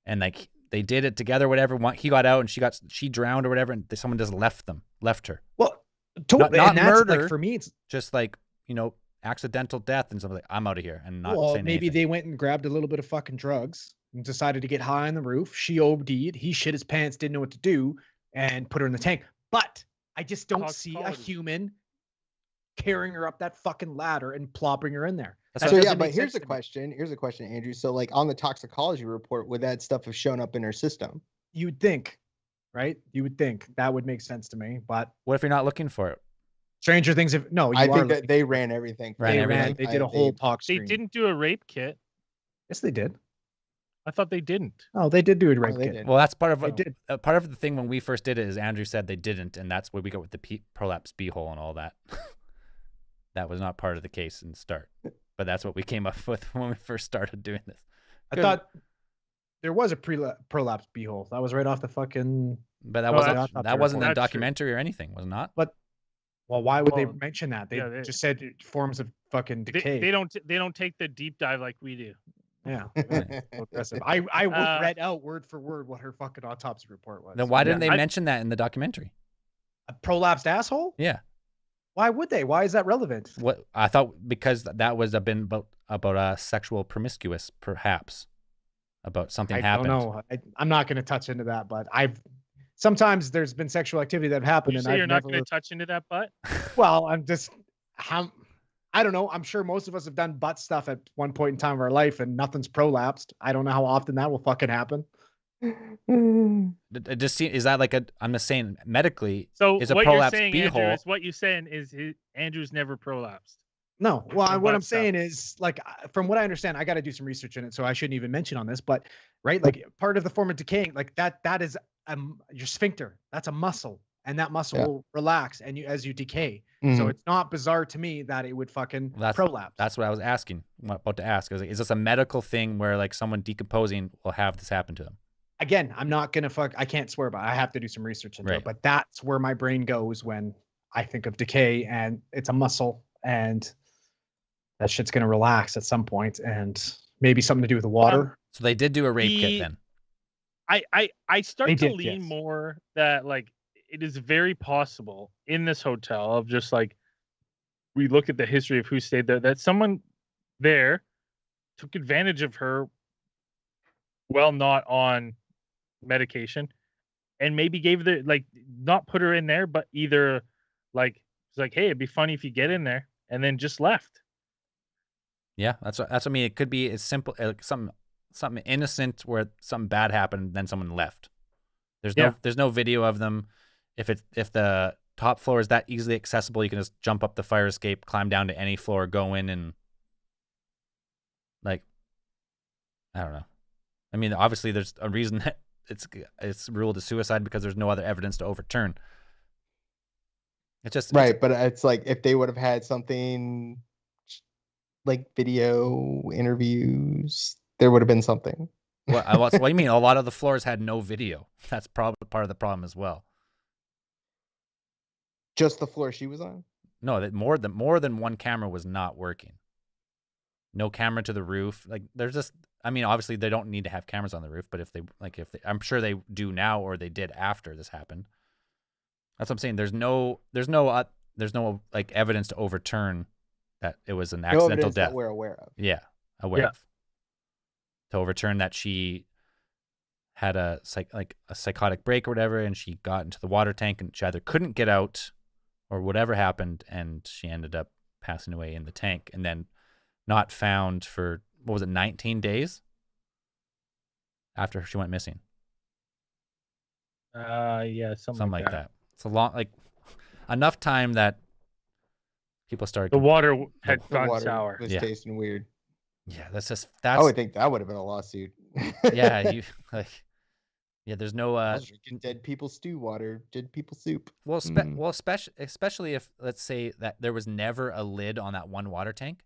and like they did it together, whatever. He got out and she drowned or whatever, and someone just left her. Well, totally. Not And that's murder. like for me, it's Just like accidental death and something like, I'm out of here and not well, saying maybe anything. they went and grabbed a little bit of fucking drugs and decided to get high on the roof. She OD'd. He shit his pants, didn't know what to do, and put her in the tank. But I just don't see a Toxicology. human carrying her up that fucking ladder and plopping her in there. That's That So doesn't yeah, but make here's sense a to me. question. Here's a question, Andrew. So like on the toxicology report, would that stuff have shown up in her system? You'd think, right? You would think that would make sense to me. But What if you're not looking for it? stranger things have no. You I are think that looking they for it. ran everything. Ran They everything. They did a whole talk They screen. didn't do a rape kit. Yes, they did. I thought they didn't. Oh, they did do a rape they kit. did. Well, that's part of They did. part of the thing when we first did it is Andrew said they didn't, and that's where we got with the prolapse b-hole and all that. That was not part of the case in start, but that's what we came up with when we first started doing this. I Good. thought there was a prolapse beehole. That was right off the fucking. But that Oh, wasn't that's not that the wasn't in the report. That's true. documentary or anything, was it not? Well, why would they Well, mention that? They yeah, they- just said forms of fucking decay. They don't take the deep dive like we do. Yeah. So aggressive. I Uh, read out word for word what her fucking autopsy report was. Then why didn't Yeah, they I- mention that in the documentary? A prolapsed asshole? Yeah. Why would they? Why is that relevant? What I thought because that was about sexual promiscuous, perhaps, about something I happened. don't know. I'm not going to touch into that, but sometimes there's been sexual activity that happened, You and say I've you're not never. going to touch into that butt? Well, I don't know. I'm sure most of us have done butt stuff at one point in time of our life, and nothing's prolapsed. I don't know how often that will fucking happen. It just is that like I'm just saying medically. So Is a what you're prolapse saying, Andrew, b-hole- is what you're saying is Andrew's never prolapsed. No, well, From what butt I'm saying is, like, from what I understand, I got to do some research in it, so I shouldn't even mention on this. But right, like, part of the form of decaying, like that is your sphincter. That's a muscle, and that muscle Yeah. will relax, and as you decay. So Mhm. it's not bizarre to me that it would fucking That's- prolapse. That's what I was asking. About to ask. I was like, is this a medical thing where like someone decomposing will have this happen to them? Again, I'm not gonna I can't swear by it. I have to do some research into Right. it, but that's where my brain goes when I think of decay, and it's a muscle, and that shit's gonna relax at some point, and maybe something to do with the water. So they did do a rape kit The- then. I start They to did, lean yes. more that like it is very possible in this hotel of just like we look at the history of who stayed there that someone there took advantage of her well, not on medication, and maybe gave the like not put her in there, but either like it's like, hey, it'd be funny if you get in there, and then just left. Yeah, that's what I mean. It could be as simple like something innocent where something bad happened, then someone left. There's no video of them. If the top floor is that easily accessible, you can just jump up the fire escape, climb down to any floor, go in, and like I don't know. I mean, obviously there's a reason that it's ruled a suicide because there's no other evidence to overturn. It's just right, but it's like if they would have had something like video interviews, there would have been something. What do you mean? A lot of the floors had no video. That's probably part of the problem as well. Just the floor she was on? No, that more than one camera was not working. No camera to the roof. Like there's just, I mean, obviously they don't need to have cameras on the roof, but if they, I'm sure they do now or they did after this happened. That's what I'm saying. There's no like evidence to overturn that it was an accidental death that we're aware of. Yeah, aware of. To overturn that she had a psychotic break or whatever, and she got into the water tank and she either couldn't get out or whatever happened, and she ended up passing away in the tank and then not found for, what was it, 19 days after she went missing. Yeah, something like that. It's a long, like enough time that people started. The water had the gone water sour. was tasting weird. Yeah, that's. I would think that would have been a lawsuit. Yeah, there's no. I was drinking dead people stew water, dead people soup. Well, especially if, let's say that there was never a lid on that one water tank,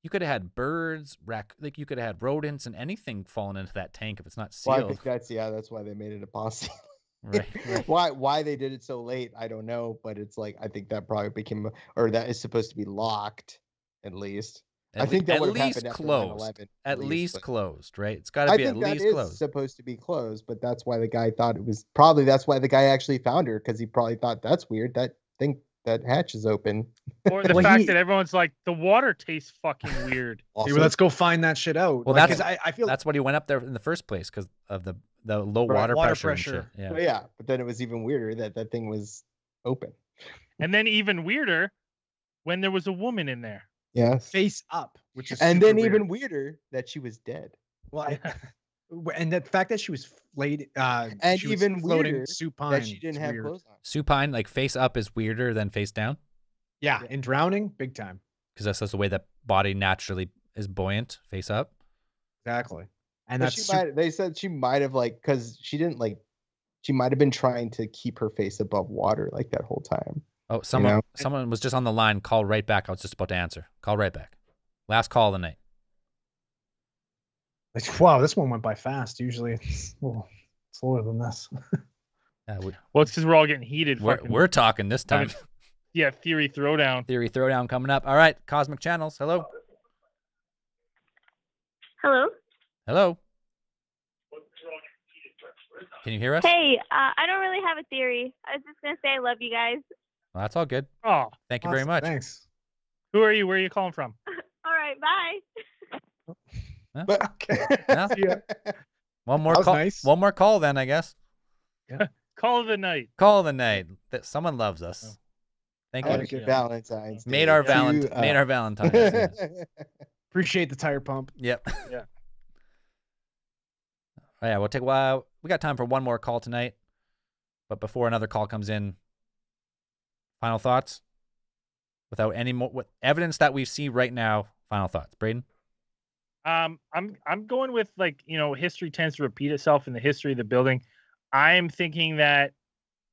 you could have had birds, like you could have had rodents and anything falling into that tank if it's not sealed. Well, I think that's why they made it a posse. Right. Why they did it so late, I don't know, but it's like I think that probably became, or that is supposed to be locked at least. I think that would have happened after 9/11. At least closed, right? It's got to be at least closed. Supposed to be closed, but that's why the guy thought it was probably. That's why the guy actually found her, because he probably thought that's weird. That hatch is open. Or the fact that everyone's like, the water tastes fucking weird. Also, let's go find that shit out. Well, I feel that's what he went up there in the first place, because of the low water pressure. And shit. Yeah. Well, yeah, but then it was even weirder that thing was open. And then even weirder when there was a woman in there. Yeah, face up, which is and then even weirder that she was dead. Well, and the fact that she was flayed, and she even was floating weirder supine, that she didn't have clothes on. Supine, like face up, is weirder than face down. Yeah, in drowning, big time. Because that's just the way the body naturally is buoyant, face up. Exactly, and but they said she might have because she didn't she might have been trying to keep her face above water like that whole time. Oh, someone was just on the line. Call right back. I was just about to answer. Call right back. Last call of the night. Wow, this one went by fast. Usually it's a little slower than this. Well, it's because we're all getting heated. We're talking this time. Yeah, Theory Throwdown. Theory Throwdown coming up. All right, Cosmic Channels. Hello. Hello. Hello. Can you hear us? Hey, I don't really have a theory. I was just going to say I love you guys. Well, that's all good. Oh, thank you very much. Thanks. Who are you? Where are you calling from? All right, bye. But yeah. One more call. Nice. One more call, then I guess. Yeah. Call of the night. Call of the night. That someone loves us. Oh. Thank you. Valentine's Day. Made our Valentine's Day. Appreciate the tire pump. Yep. Yeah. Oh, yeah, we'll take a while. We got time for one more call tonight, but before another call comes in, final thoughts. Without any more evidence that we see right now, final thoughts, Braden. I'm going with history tends to repeat itself in the history of the building. I'm thinking that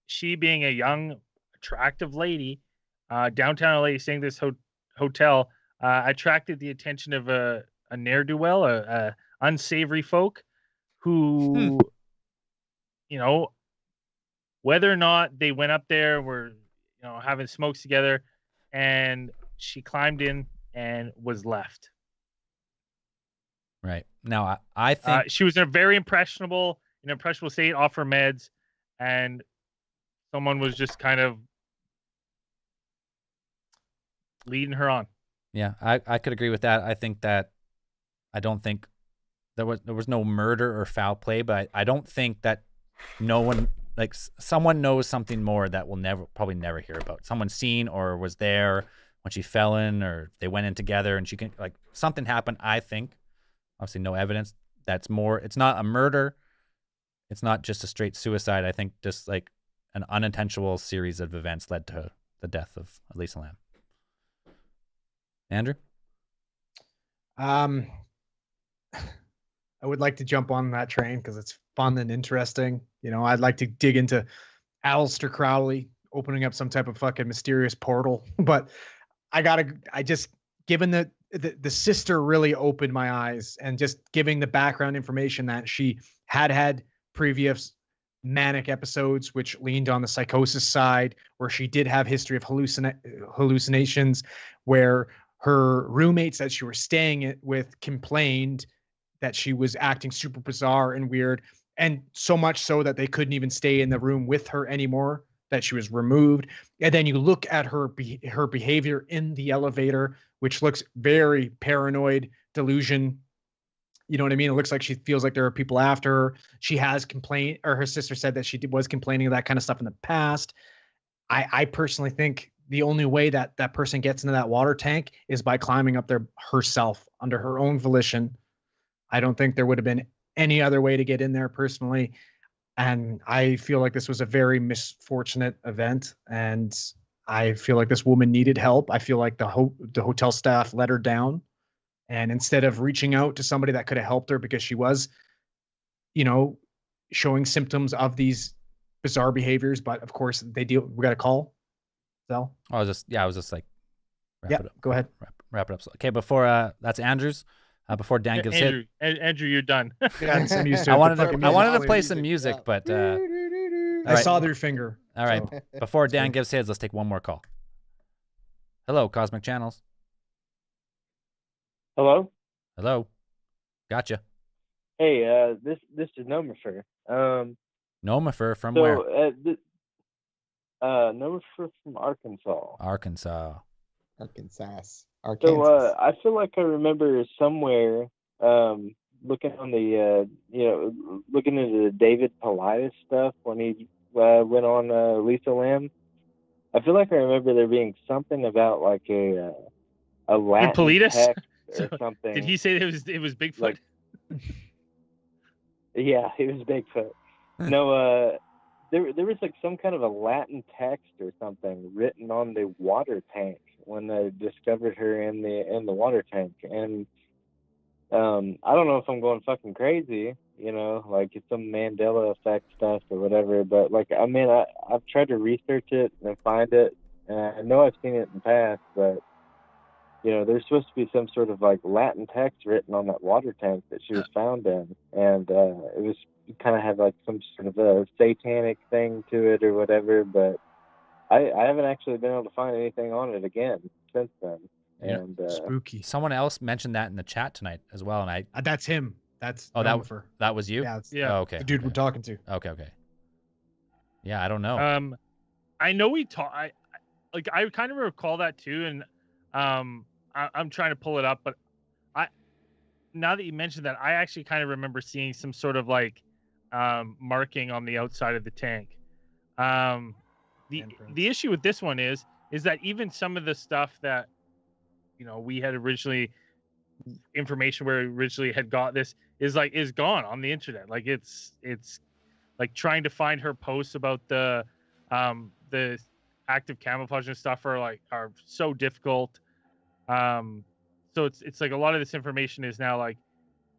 she, being a young, attractive lady, downtown LA, staying this hotel, attracted the attention of a ne'er-do-well, a unsavory folk who, whether or not they went up there, were having smokes together, and she climbed in and was left. Right. Now, I think she was in a very impressionable state, off her meds, and someone was just kind of leading her on. Yeah, I could agree with that. I don't think there was no murder or foul play, but I don't think that no one, like, someone knows something more that we'll probably never hear about. Someone seen or was there when she fell in, or they went in together and she can, like, something happened. I think, obviously no evidence. That's more, it's not a murder. It's not just a straight suicide. I think just like an unintentional series of events led to the death of Elisa Lam. Andrew? I would like to jump on that train because it's fun and interesting. You know, I'd like to dig into Aleister Crowley opening up some type of fucking mysterious portal, but given that the sister really opened my eyes, and just giving the background information that she had previous manic episodes, which leaned on the psychosis side, where she did have history of hallucinations, where her roommates that she was staying with complained that she was acting super bizarre and weird, and so much so that they couldn't even stay in the room with her anymore, that she was removed. And then you look at her behavior in the elevator, which looks very paranoid, delusion. You know what I mean? It looks like she feels like there are people after her. She has complained, or her sister said that she was complaining of that kind of stuff in the past. I personally think the only way that that person gets into that water tank is by climbing up there herself under her own volition. I don't think there would have been any other way to get in there personally. And I feel like this was a very misfortunate event. And I feel like this woman needed help. I feel like the hotel staff let her down. And instead of reaching out to somebody that could have helped her, because she was, you know, showing symptoms of these bizarre behaviors, but of course we got a call. So I was just like, wrap it up. Go ahead. Wrap it up. Okay, before that's Andrew's. Before Dan gives hit, Andrew, you're done. Yeah, I'm used to I it. wanted to play some music, but I saw their finger. All right. So. Before Dan gives his, let's take one more call. Hello, Cosmic Channels. Hello. Hello. Gotcha. Hey, this is Nomafer. Nomafer from where? Nomafer from Arkansas. Arkansas. So I feel like I remember somewhere looking on the looking into the David Politis stuff when he went on Elisa Lam. I feel like I remember there being something about like a Latin Politis? text So, or something. Did he say it was Bigfoot? Like, yeah, it was Bigfoot. No, there was like some kind of a Latin text or something written on the water tank when they discovered her in the water tank. And I don't know if I'm going fucking crazy, you know, like it's some Mandela effect stuff or whatever, but like, I mean, I've tried to research it and find it, and I know I've seen it in the past, but you know, there's supposed to be some sort of like Latin text written on that water tank that she was found in, and it was kind of had like some sort of a satanic thing to it or whatever, but I haven't actually been able to find anything on it again since then. Yeah. And spooky. Someone else mentioned that in the chat tonight as well, and that's him. That's that was you. Yeah. Oh, okay. The dude okay. we're talking to. Okay. Yeah, I don't know. I know we talked. I kind of recall that too, and I'm trying to pull it up, but now that you mentioned that, I actually kind of remember seeing some sort of like marking on the outside of the tank. The issue with this one is that even some of the stuff that, you know, we had originally information where we originally had got this is gone on the internet. Like it's like trying to find her posts about the active camouflage and stuff are so difficult. So it's like a lot of this information is now like,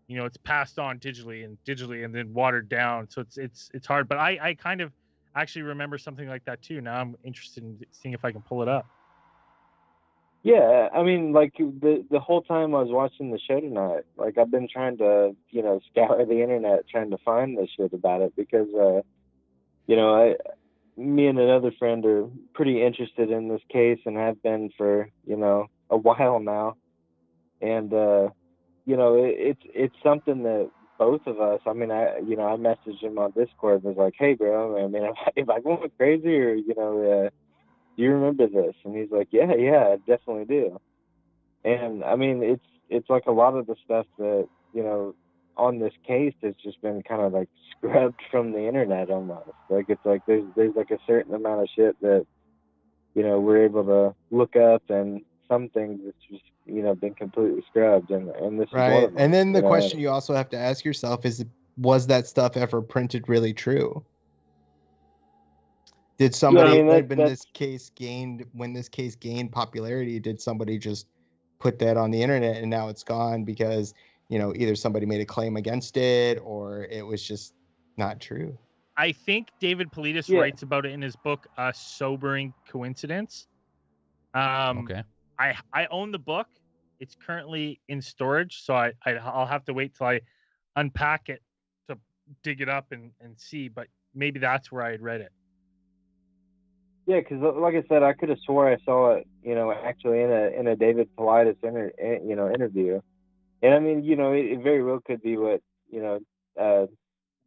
you know, it's passed on digitally and then watered down. So it's hard, but I kind of actually remember something like that too. Now I'm interested in seeing if I can pull it up. yeah, I mean, like the whole time I was watching the show tonight, like I've been trying to, you know, scour the internet trying to find this shit about it because, you know, me and another friend are pretty interested in this case and have been for, you know, a while now. And, you know, it's something that both of us, I mean, I messaged him on Discord and was like, hey, bro, I mean, am I going crazy or, you know, do you remember this? And he's like, yeah, I definitely do. And I mean, it's like a lot of the stuff that, you know, on this case has just been kind of like scrubbed from the internet almost. Like it's like there's like a certain amount of shit that, you know, we're able to look up, and some things it's just, you know, been completely scrubbed, and this is one Right. of them. And then the you know? question you also have to ask yourself is, was that stuff ever printed really true? Did somebody, I mean, like, when that's this case gained popularity, did somebody just put that on the internet and now it's gone because, you know, either somebody made a claim against it or it was just not true? I think David Politis Yeah. writes about it in his book, A Sobering Coincidence. Okay. I own the book. It's currently in storage, so I'll have to wait till I unpack it to dig it up and see. But maybe that's where I had read it. Yeah, because like I said, I could have swore I saw it, you know, actually in a David Politis interview, and I mean, you know, it very well could be what, you know,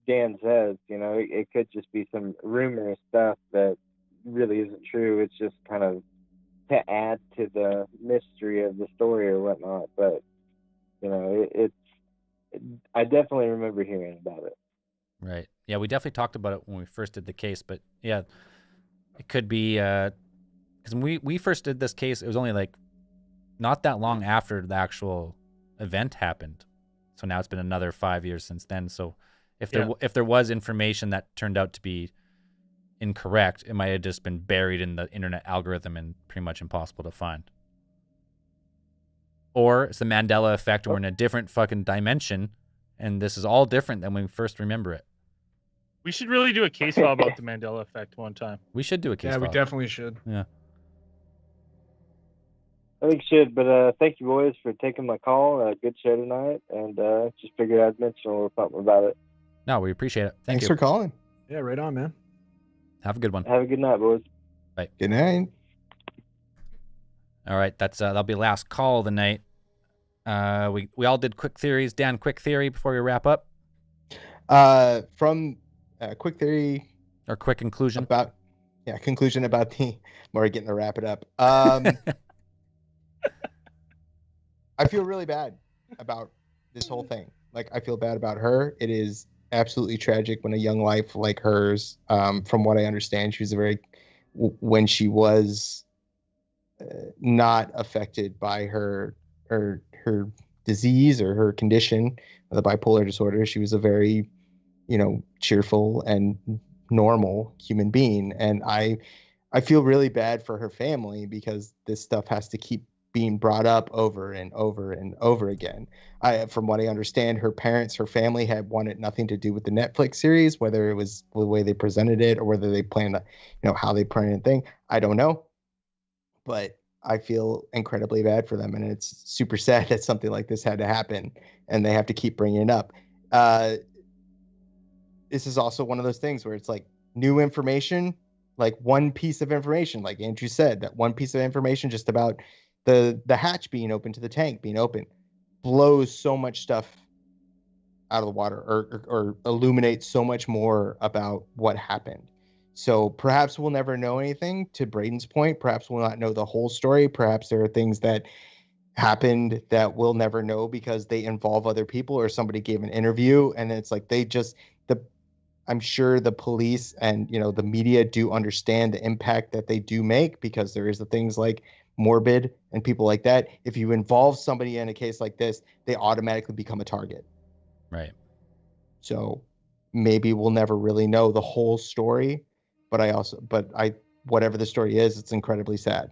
Dan says. You know, it could just be some rumor stuff that really isn't true. It's just kind of to add to the mystery of the story or whatnot. But you know, I definitely remember hearing about it. Right. Yeah, we definitely talked about it when we first did the case, but yeah, it could be because when we first did this case, it was only like not that long after the actual event happened. So now it's been another 5 years since then. So if there was information that turned out to be incorrect, it might have just been buried in the internet algorithm and pretty much impossible to find. Or it's the Mandela effect, and we're in a different fucking dimension, and this is all different than when we first remember it. We should really do a case file about the Mandela effect one time. We should do a case file. Yeah, we definitely should. Yeah. I think you should, but thank you boys for taking my call. Good show tonight, and just figured I'd mention a little something about it. No, we appreciate it. Thanks you for calling. Yeah, right on, man. Have a good one. Have a good night, boys. Bye. Good night. All right, that'll be last call of the night. We all did quick theories. Dan, quick theory before we wrap up. From quick theory or quick conclusion about conclusion about the more getting to wrap it up. I feel really bad about this whole thing. Like, I feel bad about her. It is absolutely tragic when a young life like hers, from what I understand, she was when she was not affected by her disease or her condition, the bipolar disorder. She was a very, you know, cheerful and normal human being. And I feel really bad for her family because this stuff has to keep being brought up over and over and over again. From what I understand, her family had wanted nothing to do with the Netflix series, whether it was the way they presented it or whether they planned, you know, how they planned the thing. I don't know, but I feel incredibly bad for them, and it's super sad that something like this had to happen, and they have to keep bringing it up. This is also one of those things where it's like new information, like one piece of information, like Andrew said, that one piece of information just about the hatch being open to the tank being open blows so much stuff out of the water or illuminates so much more about what happened. So perhaps we'll never know anything. To Braden's point, perhaps we'll not know the whole story. Perhaps there are things that happened that we'll never know because they involve other people or somebody gave an interview and it's like I'm sure the police and, you know, the media do understand the impact that they do make, because there is the things like Morbid and people like that. If you involve somebody in a case like this, they automatically become a target. Right. So maybe we'll never really know the whole story, but whatever the story is, it's incredibly sad.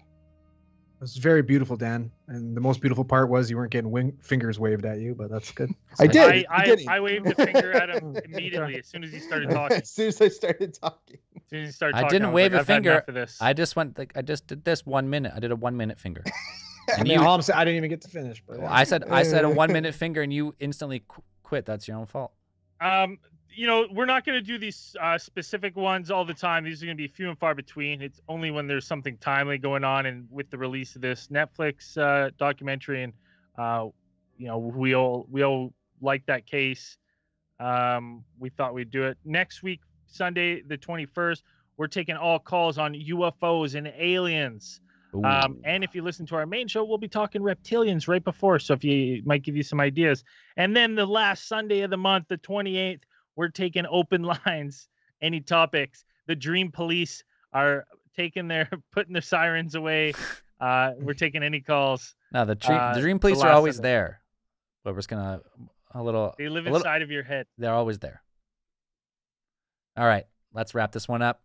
It was very beautiful, Dan. And the most beautiful part was you weren't getting fingers waved at you, but that's good. I did. I waved the finger at him immediately as soon as he started talking. As soon as I started talking. I didn't wave a finger. I just I just did this 1 minute. I did a 1 minute finger. And all I'm saying, I didn't even get to finish. But I said a 1 minute finger, and you instantly quit. That's your own fault. You know, we're not going to do these specific ones all the time. These are going to be few and far between. It's only when there's something timely going on, and with the release of this Netflix documentary, and you know, we all like that case. We thought we'd do it next week, Sunday the 21st. We're taking all calls on UFOs and aliens. And if you listen to our main show, we'll be talking reptilians right before. So if you might give you some ideas. And then the last Sunday of the month, the 28th, we're taking open lines, any topics. The Dream Police are putting their sirens away. We're taking any calls. No, the Dream Police are always Sunday. there. But we're just gonna They live inside of your head. They're always there. All right, let's wrap this one up.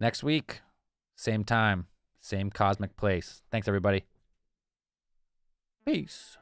Next week, same time, same cosmic place. Thanks, everybody. Peace.